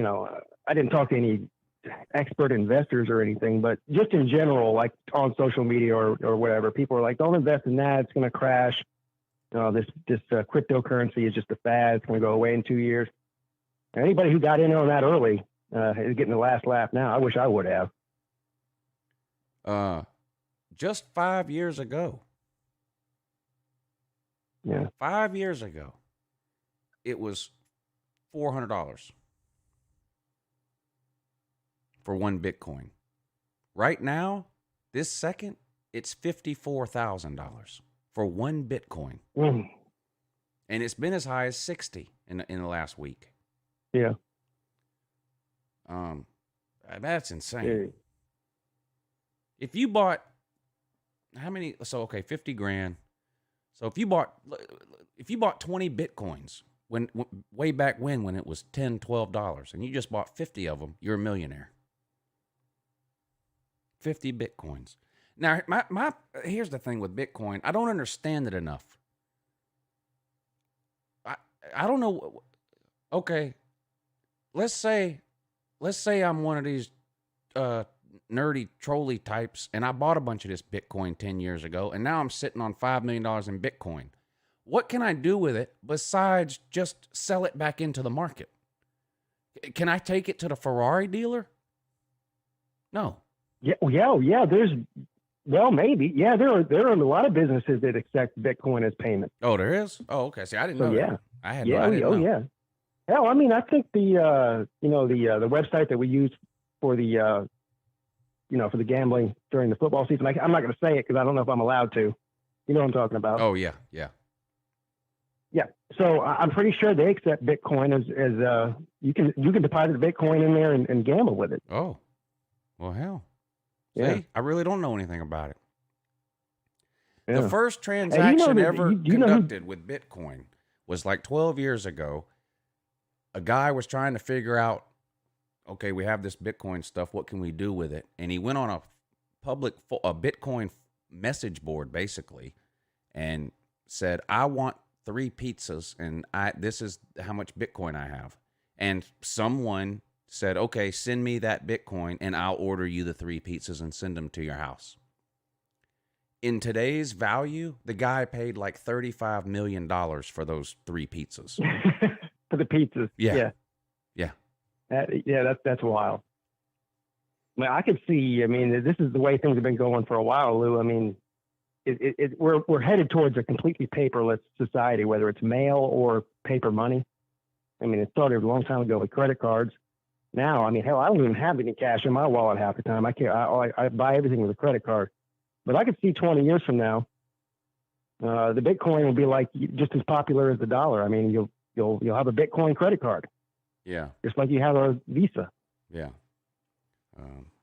I didn't talk to any expert investors or anything, but just in general, like on social media or whatever, people are like, "Don't invest in that; it's going to crash." This cryptocurrency is just a fad. It's going to go away in 2 years. And anybody who got in on that early is getting the last laugh now. I wish I would have. Just 5 years ago. Yeah. 5 years ago, it was $400 for one Bitcoin. Right now, this second, it's $54,000 for one Bitcoin. And it's been as high as 60 in the last week. Yeah. That's insane. Yeah. If you bought how many? So okay, 50 grand. So if you bought 20 Bitcoins way back when it was $10, $12, and you just bought 50 of them, you're a millionaire. 50 Bitcoins. Now, here's the thing with Bitcoin. I don't understand it enough. I don't know. Okay, let's say I'm one of these nerdy trolley types, and I bought a bunch of this Bitcoin 10 years ago, and now I'm sitting on $5 million in Bitcoin. What can I do with it besides just sell it back into the market? Can I take it to the Ferrari dealer? No. Yeah. Maybe. Yeah, there are a lot of businesses that accept Bitcoin as payment. Oh, there is? Oh, okay. See, I didn't know that. I had yeah, no idea. Yeah. Hell, I mean, I think the website that we use for the for the gambling during the football season. I'm not going to say it because I don't know if I'm allowed to. You know what I'm talking about? Oh yeah. Yeah. So I'm pretty sure they accept Bitcoin as you can deposit Bitcoin in there and gamble with it. Oh, well, hell. Yeah. See, I really don't know anything about it. Yeah. The first transaction ever conducted with Bitcoin was like 12 years ago. A guy was trying to figure out, okay, we have this Bitcoin stuff. What can we do with it? And he went on a Bitcoin message board, basically, and said, I want 3 pizzas, and this is how much Bitcoin I have. And someone said, okay, send me that Bitcoin, and I'll order you the 3 pizzas and send them to your house. In today's value, the guy paid like $35 million for those 3 pizzas. For the pizzas. Yeah. That's wild. I mean, I could see. I mean, this is the way things have been going for a while, Lou. I mean, we're headed towards a completely paperless society, whether it's mail or paper money. I mean, it started a long time ago with credit cards. Now, I mean, hell, I don't even have any cash in my wallet half the time. I buy everything with a credit card. But I could see 20 years from now, the Bitcoin will be like just as popular as the dollar. I mean, you'll have a Bitcoin credit card. Yeah. Just like you have a Visa. Yeah.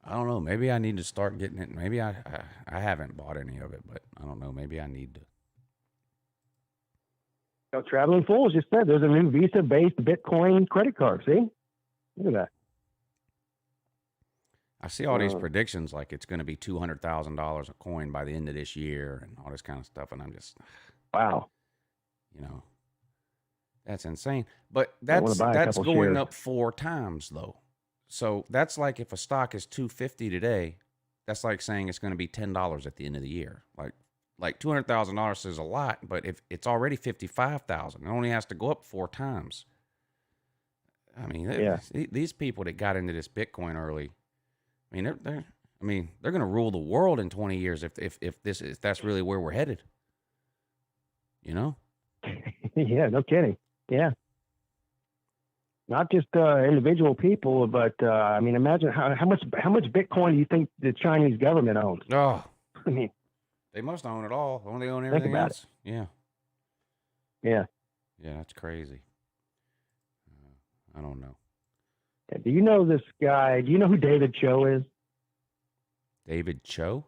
I don't know. Maybe I need to start getting it. Maybe I haven't bought any of it, but I don't know. Maybe I need to. Traveling Fools just said there's a new Visa-based Bitcoin credit card. See? Look at that. I see all these predictions like it's going to be $200,000 a coin by the end of this year and all this kind of stuff, and I'm just, wow. That's insane. But that's going up 4 times though. So that's like if a stock is $250 today, that's like saying it's going to be $10 at the end of the year. Like $200,000 is a lot, but if it's already $55,000, it only has to go up 4 times. I mean, these people that got into this Bitcoin early, I mean, they're going to rule the world in 20 years if that's really where we're headed. Yeah, no kidding. Yeah. Not just individual people, but I mean, imagine how much Bitcoin do you think the Chinese government owns? Oh, I mean, they must own it all. Don't they own everything else? Yeah. Yeah. Yeah, that's crazy. I don't know. Do you know this guy? Do you know who David Cho is? David Cho?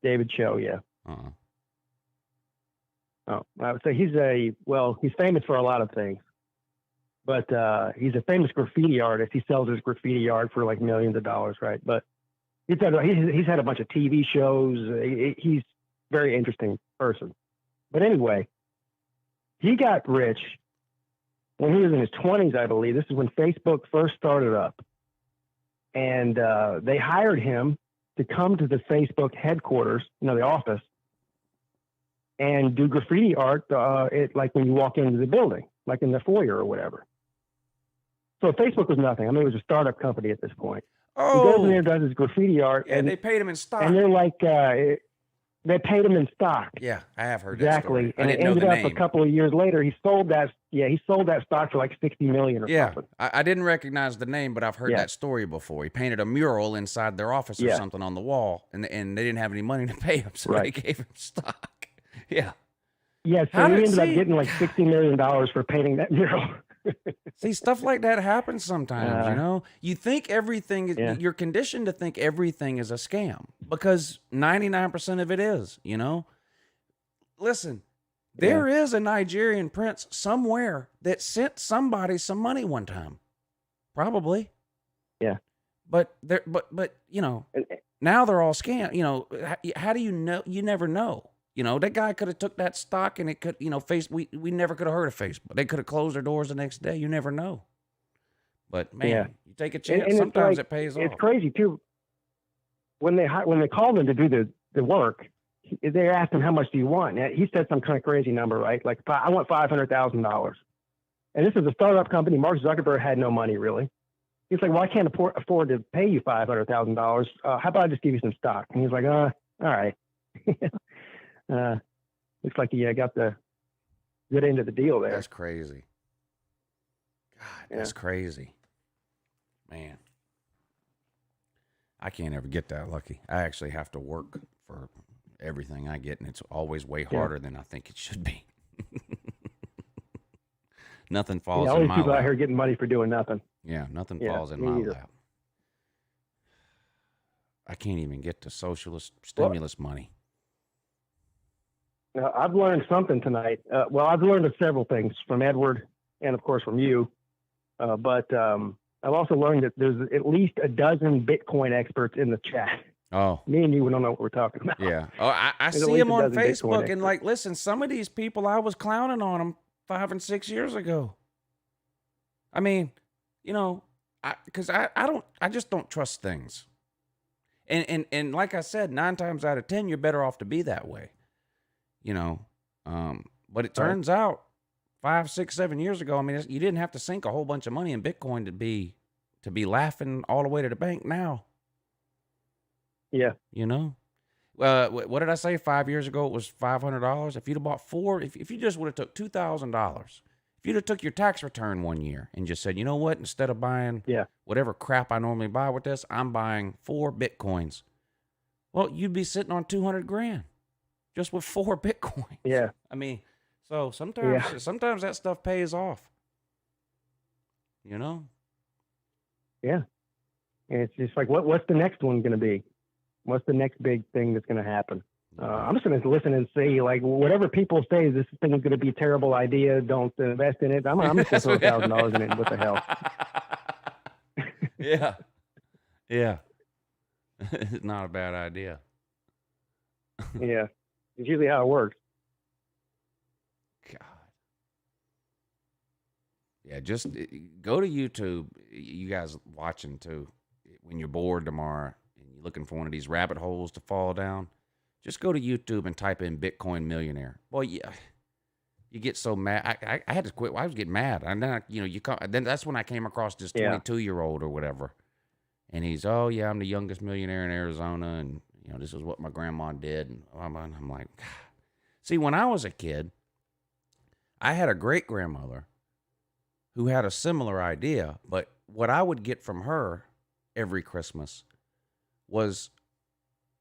David Cho, yeah. Oh, so he's famous for a lot of things, but he's a famous graffiti artist. He sells his graffiti art for like millions of dollars, right? But he's had a bunch of TV shows. He's a very interesting person. But anyway, he got rich when he was in his 20s, I believe. This is when Facebook first started up. And they hired him to come to the Facebook headquarters, the office, and do graffiti art, like when you walk into the building, like in the foyer or whatever. So Facebook was nothing. I mean, it was a startup company at this point. Oh. He goes in there, does his graffiti art. Yeah, and they paid him in stock. And they're like, they paid him in stock. Yeah, I have heard exactly. that story. And it ended up a couple of years later, he sold that stock for like $60 million or something. I didn't recognize the name, but I've heard that story before. He painted a mural inside their office or something on the wall, and they didn't have any money to pay him, so they gave him stock. Yeah. Yeah, so How we did- ended up see- getting like $60 million for painting that mural. See, stuff like that happens sometimes, you know? You think everything, Yeah. you're conditioned to think everything is a scam because 99% of it is, you know? Listen, there is a Nigerian prince somewhere that sent somebody some money one time. Probably. Yeah. But you know, now they're all scam. You know, how do you know? You never know. You know, that guy could have took that stock and it could, you know, we never could have heard of Facebook. They could have closed their doors the next day. You never know. But man, you take a chance. And Sometimes it pays off. It's crazy too. When they called him to do the work, they asked him, how much do you want? And he said some kind of crazy number, right? Like, I want $500,000. And this is a startup company. Mark Zuckerberg had no money really. He's like, well, I can't afford to pay you $500,000. How about I just give you some stock? And he's like, all right. Looks like he got the good end of the deal there. That's crazy. God, that's crazy. Man. I can't ever get that lucky. I actually have to work for everything I get, and it's always way harder than I think it should be. Nothing falls all in these my people lap. out here getting money for doing nothing. Yeah, nothing Yeah, falls in me my either. lap. I can't even get to socialist stimulus money. I've learned something tonight. Well, I've learned several things from Edward and, of course, from you. But I've also learned that there's at least a dozen Bitcoin experts in the chat. Oh, Me and you don't know what we're talking about. yeah. Oh, I There's at see least them a on dozen Bitcoin Facebook, and experts. like, listen, some of these people, I was clowning on them 5 and 6 years ago. I mean, you know, because I just don't trust things. And like I said, 9 times out of 10, you're better off to be that way. You know, but it turns out 5, 6, 7 years ago, I mean, you didn't have to sink a whole bunch of money in Bitcoin to be laughing all the way to the bank now. Yeah. You know, what did I say? 5 years ago, it was $500. If you'd have bought 4, if you just would have took $2,000, if you'd have took your tax return one year and just said, you know what, instead of buying whatever crap I normally buy with this, I'm buying 4 Bitcoins. Well, you'd be sitting on $200,000 just with 4 Bitcoins. Yeah. I mean, so sometimes that stuff pays off. You know? Yeah. And it's just like, what's the next one going to be? What's the next big thing that's going to happen? I'm just going to listen and see, like, whatever people say, this thing is going to be a terrible idea. Don't invest in it. I'm just going to throw $1,000 in it. What the hell? Yeah. Yeah. It's not a bad idea. Yeah. It's usually how it works. God. Yeah, just go to YouTube. You guys watching too. When you're bored tomorrow and you're looking for one of these rabbit holes to fall down, just go to YouTube and type in Bitcoin millionaire. Boy, yeah, you get so mad. I had to quit. I was getting mad. And then, then that's when I came across this 22-year-old or whatever. And he's, oh yeah, I'm the youngest millionaire in Arizona. And, this is what my grandma did. And I'm like, God. See, when I was a kid, I had a great grandmother who had a similar idea, but what I would get from her every Christmas was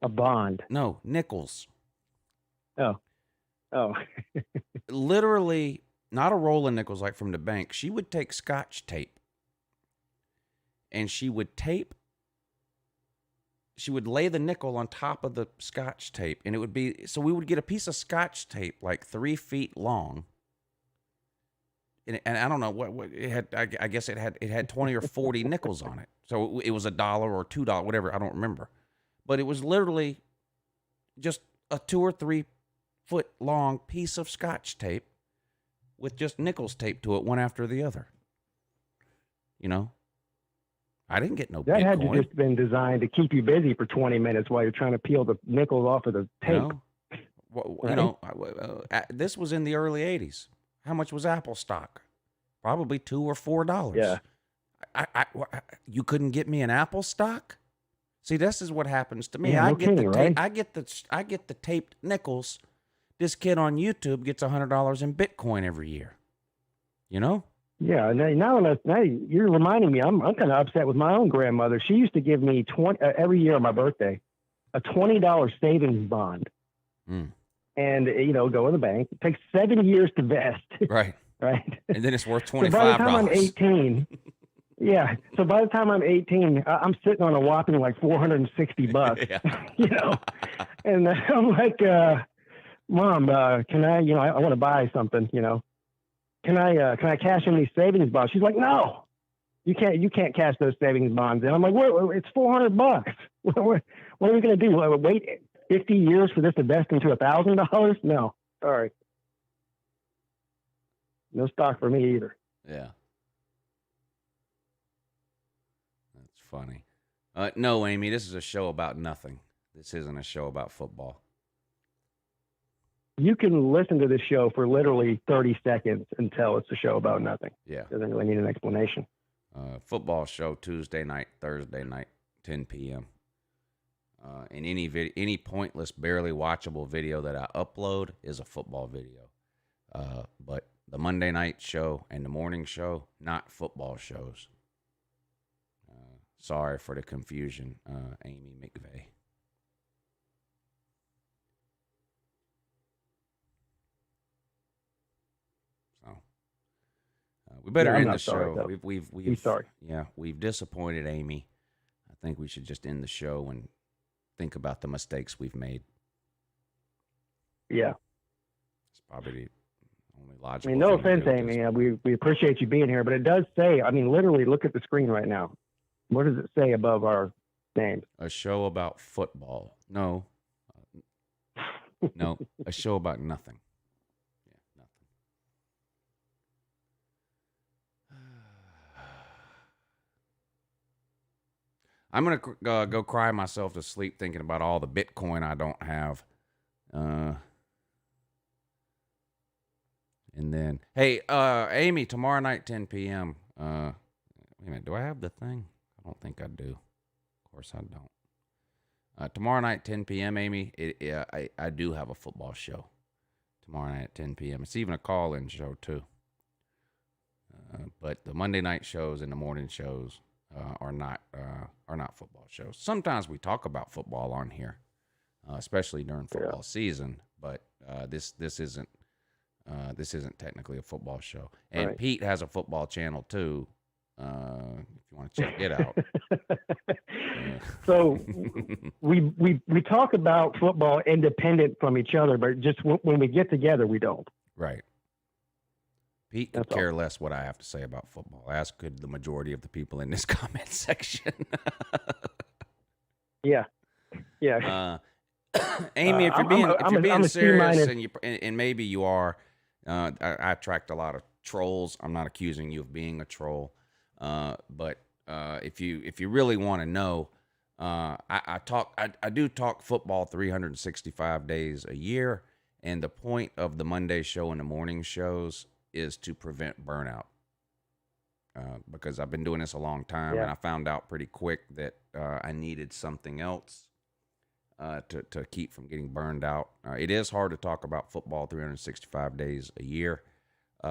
a bond. No, nickels. Oh. Literally, not a roll of nickels like from the bank. She would take Scotch tape and she would lay the nickel on top of the Scotch tape, and it would be, so we would get a piece of Scotch tape like 3 feet long. And I don't know what it had. I guess it had 20 or 40 nickels on it. So it was $1 or $2, whatever. I don't remember, but it was literally just a 2 or 3 foot long piece of Scotch tape with just nickels taped to it, one after the other. I didn't get no That Bitcoin. had to just been designed to keep you busy for 20 minutes while you're trying to peel the nickels off of the tape. This was in the early 80s. How much was Apple stock? Probably $2 or $4. Yeah. You couldn't get me an Apple stock? See, this is what happens to me. Yeah, I no get kidding, the tape. right? I get the taped nickels. This kid on YouTube gets $100 in Bitcoin every year. Yeah. Now you're reminding me. I'm kind of upset with my own grandmother. She used to give me every year on my birthday a $20 savings bond. and go in the bank. It takes 7 years to vest. Right. Right. And then it's worth $25. So by the time I'm 18, yeah. So by the time I'm 18, I'm sitting on a whopping like $460, Yeah. and I'm like, Mom, can I, I want to buy something, can I cash in these savings bonds? She's like, no, you can't cash those savings bonds. And I'm like, it's $400. What are we going to do? Wait 50 years for this to vest into $1,000? No, sorry. No stock for me either. Yeah. That's funny. No, Amy, this is a show about nothing. This isn't a show about football. You can listen to this show for literally 30 seconds and tell it's a show about nothing. Yeah. Doesn't really need an explanation. Football show Tuesday night, Thursday night, 10 p.m. And any pointless, barely watchable video that I upload is a football video. But the Monday night show and the morning show, not football shows. Sorry for the confusion, Amy McVeigh. So we better end the show. Sorry, we've sorry. Yeah, we've disappointed Amy. I think we should just end the show and think about the mistakes we've made. Yeah. It's probably the only logical. I mean, no thing to offense, do at Amy. We appreciate you being here, but it does say, literally look at the screen right now. What does it say above our names? A show about football. No. No, a show about nothing. Yeah, nothing. I'm going to go cry myself to sleep thinking about all the Bitcoin I don't have. And then, hey, Amy, tomorrow night, 10 p.m. Wait a minute, do I have the thing? I don't think I do. Of course I don't. Tomorrow night, 10 p.m., Amy, I do have a football show. Tomorrow night at 10 p.m. It's even a call-in show, too. But the Monday night shows and the morning shows are not football shows. Sometimes we talk about football on here, especially during football season. But this isn't technically a football show. And right. Pete has a football channel too. If you want to check it out. So we talk about football independent from each other, but just when we get together, we don't. Right. Pete could care less what I have to say about football, as could the majority of the people in this comment section. Yeah. Amy, if you're being serious, and maybe you are, I attract a lot of trolls. I'm not accusing you of being a troll, but if you really want to know, I do talk football 365 days a year, and the point of the Monday show and the morning shows is to prevent burnout. Because I've been doing this a long time, and I found out pretty quick that I needed something else to keep from getting burned out. It is hard to talk about football 365 days a year,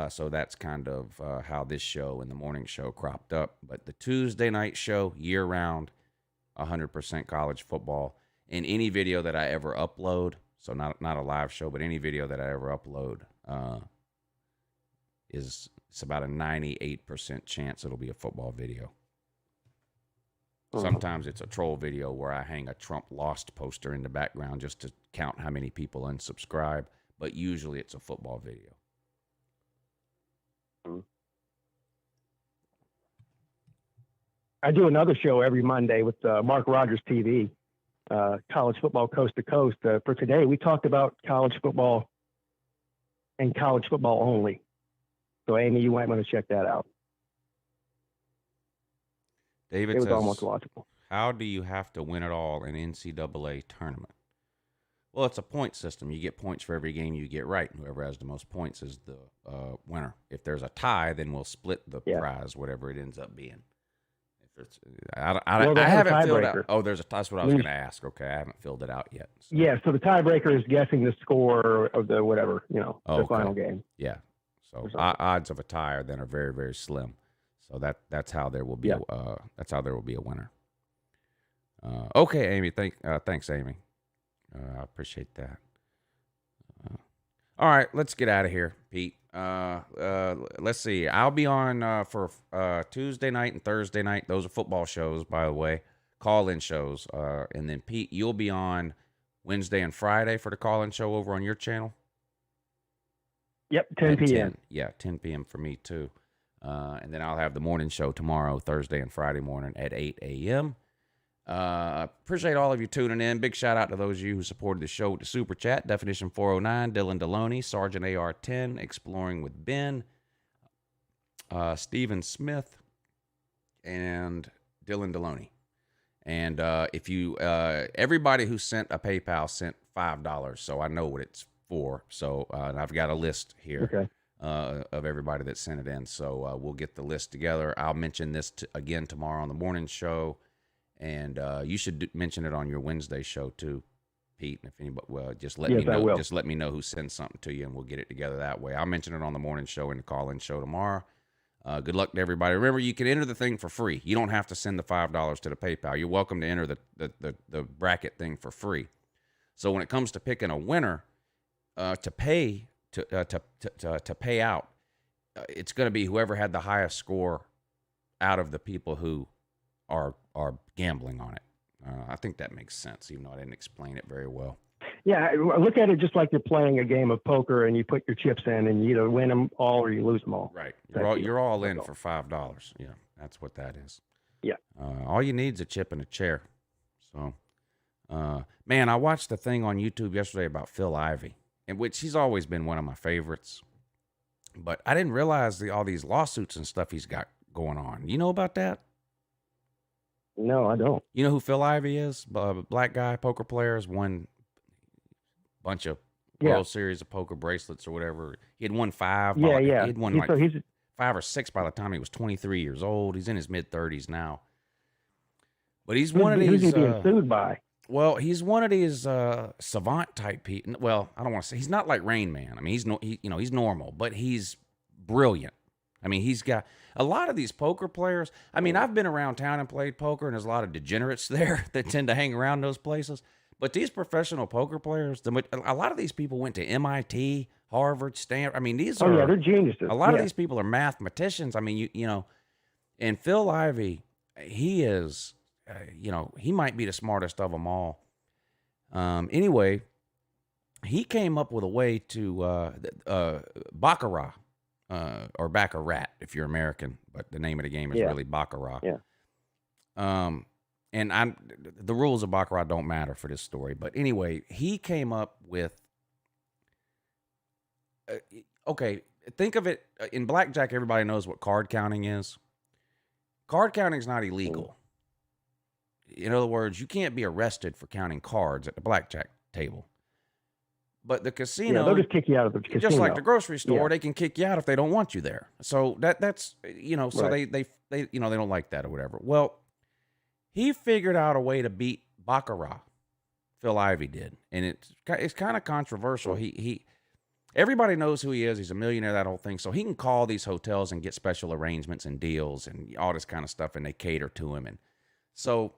so that's kind of how this show and the morning show cropped up. But the Tuesday night show, year-round, 100% college football, and any video that I ever upload, so not a live show, but any video that I ever upload, it's about a 98% chance it'll be a football video. Sometimes it's a troll video where I hang a Trump lost poster in the background just to count how many people unsubscribe, but usually it's a football video. I do another show every Monday with Mark Rogers TV, college football coast to coast. For today, we talked about college football and college football only. So, Amy, you might want to check that out. David says, almost watchable. How do you have to win it all in NCAA tournament? Well, it's a point system. You get points for every game you get right. And whoever has the most points is the winner. If there's a tie, then we'll split the prize, whatever it ends up being. If it's, I haven't filled out. Oh, that's what I was going to ask. Okay, I haven't filled it out yet. So. Yeah, so the tiebreaker is guessing the score of the whatever, the final game. Yeah. So odds of a tie then are very, very slim. So that's how there will be a winner. Okay, Amy. Thanks, Amy. I appreciate that. All right, let's get out of here, Pete. Let's see. I'll be on for Tuesday night and Thursday night. Those are football shows, by the way, call-in shows. And then Pete, you'll be on Wednesday and Friday for the call-in show over on your channel. Yep, 10 p.m. Yeah, 10 p.m. for me too. And then I'll have the morning show tomorrow, Thursday and Friday morning at 8 a.m. Appreciate all of you tuning in. Big shout out to those of you who supported the show with the super chat. Definition 409, Dylan Deloney, Sergeant AR10, Exploring with Ben, Stephen Smith, and Dylan Deloney. And if you, everybody who sent a PayPal sent $5, so I know what it's for. So and I've got a list here of everybody that sent it in. So we'll get the list together. I'll mention this again tomorrow on the morning show. And you should mention it on your Wednesday show too, Pete. And if anybody, just let me know. Just let me know who sends something to you, and we'll get it together that way. I'll mention it on the morning show and the call-in show tomorrow. Good luck to everybody. Remember, you can enter the thing for free. You don't have to send the $5 to the PayPal. You're welcome to enter the bracket thing for free. So when it comes to picking a winner to pay out, it's going to be whoever had the highest score out of the people who are gambling on it. I think that makes sense, even though I didn't explain it very well. Yeah, look at it just like you're playing a game of poker and you put your chips in and you either win them all or you lose them all. Right. You're all in for $5. Yeah, that's what that is. Yeah. All you need is a chip and a chair. So, man, I watched the thing on YouTube yesterday about Phil Ivey, in which he's always been one of my favorites. But I didn't realize all these lawsuits and stuff he's got going on. You know about that? No, I don't. You know who Phil Ivey is? Black guy, poker players, won a bunch of World Series of poker bracelets or whatever. He had won 5. Yeah. He had won he's 5 or 6 by the time he was 23 years old. He's in his mid-30s now. But he's one of these... Who's he being sued by? Well, he's one of these savant type people. Well, I don't want to say... He's not like Rain Man. I mean, he's normal, but he's brilliant. I mean, he's got... A lot of these poker players, I mean, I've been around town and played poker, and there's a lot of degenerates there that tend to hang around those places. But these professional poker players, a lot of these people went to MIT, Harvard, Stanford. I mean, these are... Oh, yeah, they're geniuses. A lot of these people are mathematicians. I mean, you know, and Phil Ivey, he is, he might be the smartest of them all. Anyway, he came up with a way to, baccarat. Or Baccarat if you're American, but the name of the game is really Baccarat. Yeah. And the rules of Baccarat don't matter for this story, but anyway, he came up with. Okay, think of it in blackjack. Everybody knows what card counting is. Card counting is not illegal. In other words, you can't be arrested for counting cards at the blackjack table. But the casino, they'll just kick you out of the casino. Just like the grocery store, they can kick you out if they don't want you there. So that's so right. they don't like that or whatever. Well, he figured out a way to beat baccarat. Phil Ivey did, and it's kind of controversial. He everybody knows who he is. He's a millionaire, that whole thing. So he can call these hotels and get special arrangements and deals and all this kind of stuff, and they cater to him. And so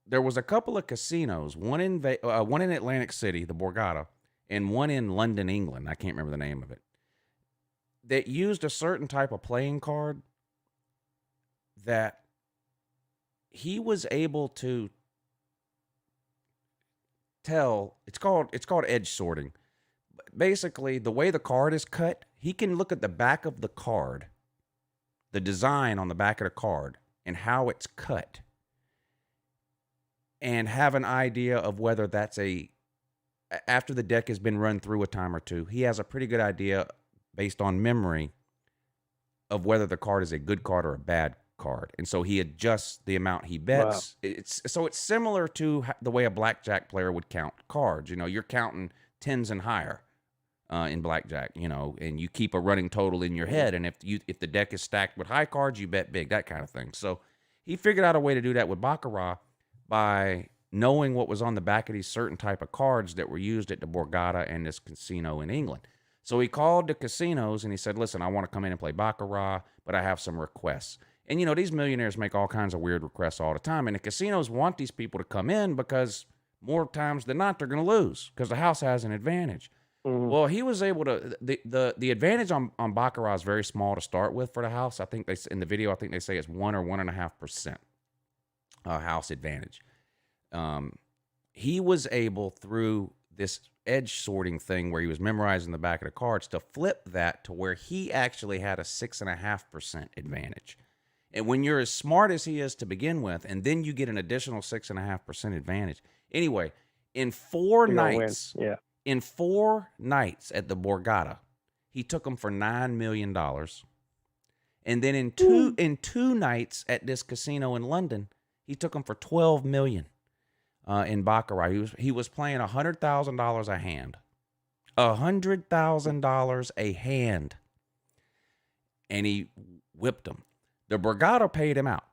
there was a couple of casinos, one in Atlantic City, the Borgata, and one in London, England, I can't remember the name of it, that used a certain type of playing card that he was able to tell. It's called edge sorting. Basically, the way the card is cut, he can look at the back of the card, the design on the back of the card, and how it's cut, and have an idea of whether that's after the deck has been run through a time or two, he has a pretty good idea based on memory of whether the card is a good card or a bad card. And so he adjusts the amount he bets. Wow. It's similar to the way a blackjack player would count cards. You're counting 10s and higher in blackjack, and you keep a running total in your head. And if the deck is stacked with high cards, you bet big, that kind of thing. So he figured out a way to do that with baccarat by knowing what was on the back of these certain type of cards that were used at the Borgata and this casino in England. So he called the casinos and he said, listen, I want to come in and play baccarat, but I have some requests. And, these millionaires make all kinds of weird requests all the time. And the casinos want these people to come in because more times than not, they're going to lose because the house has an advantage. Well, he was able to. The advantage on baccarat is very small to start with for the house. I think in the video, I think they say it's 1 or 1.5% house advantage. He was able, through this edge sorting thing where he was memorizing the back of the cards, to flip that to where he actually had a 6.5% advantage. And when you're as smart as he is to begin with, and then you get an additional 6.5% advantage. Anyway, in 4 nights, in 4 nights at the Borgata, he took them for $9 million. And then in two nights at this casino in London, he took them for $12 million in baccarat. He was playing $100,000 a hand, $100,000 a hand, and he whipped them. The Borgata paid him out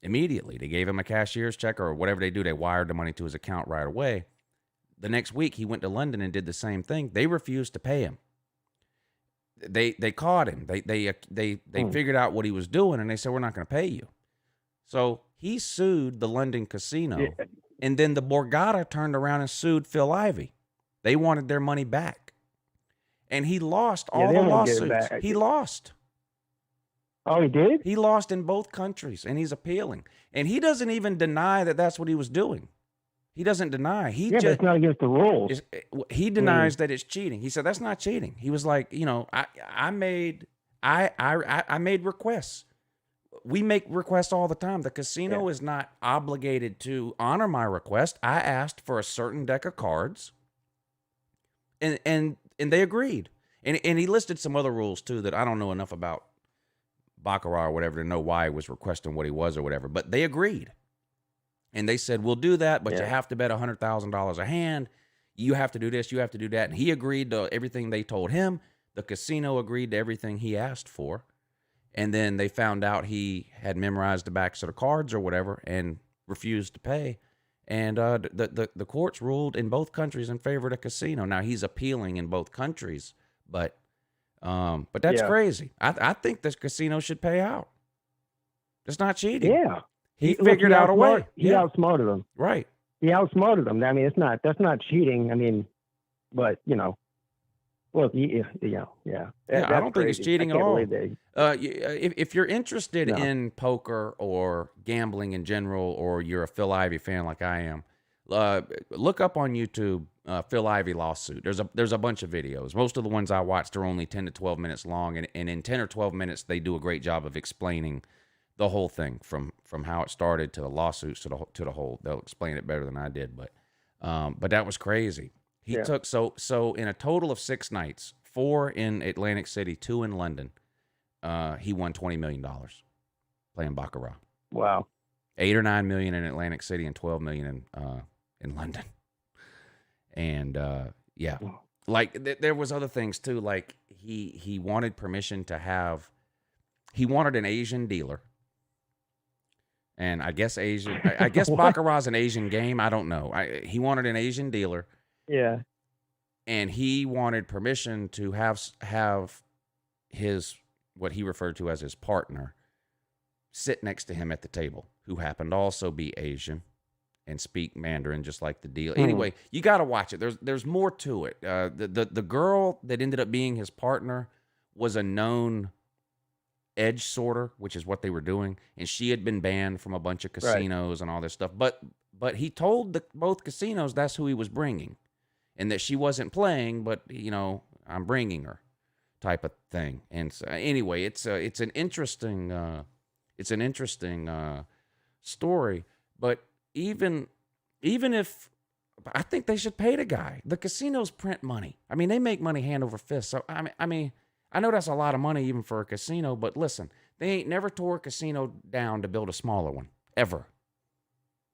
immediately. They gave him a cashier's check or whatever they do. They wired the money to his account right away. The next week, he went to London and did the same thing. They refused to pay him. They caught him. They figured out what he was doing, and they said, we're not going to pay you. So he sued the London casino, and then the Borgata turned around and sued Phil Ivey. They wanted their money back. And he lost all the lawsuits. He lost. Oh, he did? He lost in both countries, and he's appealing. And he doesn't even deny that that's what he was doing. He doesn't deny. But it's not against the rules. He denies that it's cheating. He said that's not cheating. He was like, I made requests. We make requests all the time. The casino is not obligated to honor my request. I asked for a certain deck of cards, and they agreed. And he listed some other rules too that I don't know enough about baccarat or whatever to know why he was requesting what he was or whatever. But they agreed. And they said, we'll do that, but you have to bet $100,000 a hand. You have to do this, you have to do that. And he agreed to everything they told him. The casino agreed to everything he asked for. And then they found out he had memorized the backs of the cards or whatever and refused to pay. And the courts ruled in both countries in favor of the casino. Now, he's appealing in both countries, but that's crazy. I think this casino should pay out. It's not cheating. Yeah. He figured out a way. He outsmarted them. Right. He outsmarted them. I mean, that's not cheating. I mean, but well, yeah. I don't think it's cheating at all. If you're interested in poker or gambling in general, or you're a Phil Ivey fan like I am, look up on YouTube Phil Ivey lawsuit. There's a bunch of videos. Most of the ones I watched are only 10 to 12 minutes long, and in 10 or 12 minutes they do a great job of explaining the whole thing from how it started to the lawsuits to the whole. They'll explain it better than I did, but that was crazy. He took so in a total of 6 nights, 4 in Atlantic City, 2 in London, he won $20 million playing baccarat. Wow. 8 or 9 million in Atlantic City and 12 million in London. And like there was other things too. Like he wanted permission to have. He wanted an Asian dealer. And I guess baccarat's an Asian game. I don't know. He wanted an Asian dealer. Yeah. And he wanted permission to have his, what he referred to as his partner, sit next to him at the table, who happened to also be Asian and speak Mandarin just like the deal. Anyway, you got to watch it. There's more to it. The girl that ended up being his partner was a known edge sorter, which is what they were doing, and she had been banned from a bunch of casinos and all this stuff. But he told both casinos that's who he was bringing, and that she wasn't playing, but I'm bringing her, type of thing. And so, anyway, it's an interesting story. But even if I think they should pay the guy, the casinos print money. I mean, they make money hand over fist. So I mean. I know that's a lot of money even for a casino, but listen, they ain't never tore a casino down to build a smaller one, ever.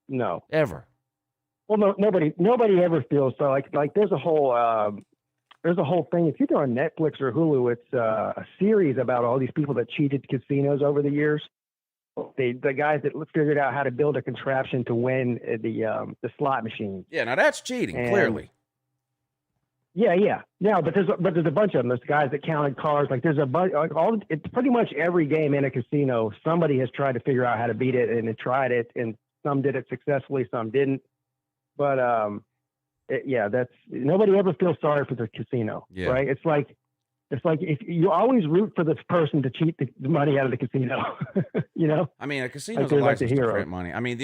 No. Ever. Well, no, nobody ever feels so. Like there's a whole thing. If you go on Netflix or Hulu, it's a series about all these people that cheated casinos over the years. The guys that figured out how to build a contraption to win the slot machine. Yeah, now that's cheating, clearly. Yeah. But there's a bunch of them. There's guys that counted cards. Like there's a bunch. It's pretty much every game in a casino. Somebody has tried to figure out how to beat it, and they tried it, and some did it successfully, some didn't. But that's nobody ever feels sorry for the casino, right? It's like if you always root for this person to cheat the money out of the casino, you know? I mean, a casino's a license to print money. I mean,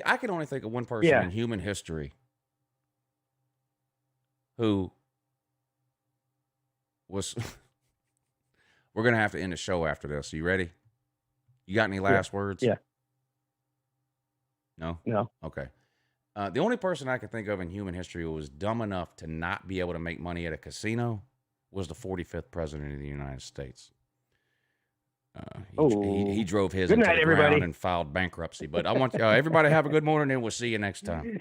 I can only think of one person in human history who was, we're going to have to end the show after this. Are you ready? You got any last words? Yeah. No? No. Okay. The only person I can think of in human history who was dumb enough to not be able to make money at a casino was the 45th president of the United States. He drove his into the ground and filed bankruptcy. But I want everybody to have a good morning, and we'll see you next time.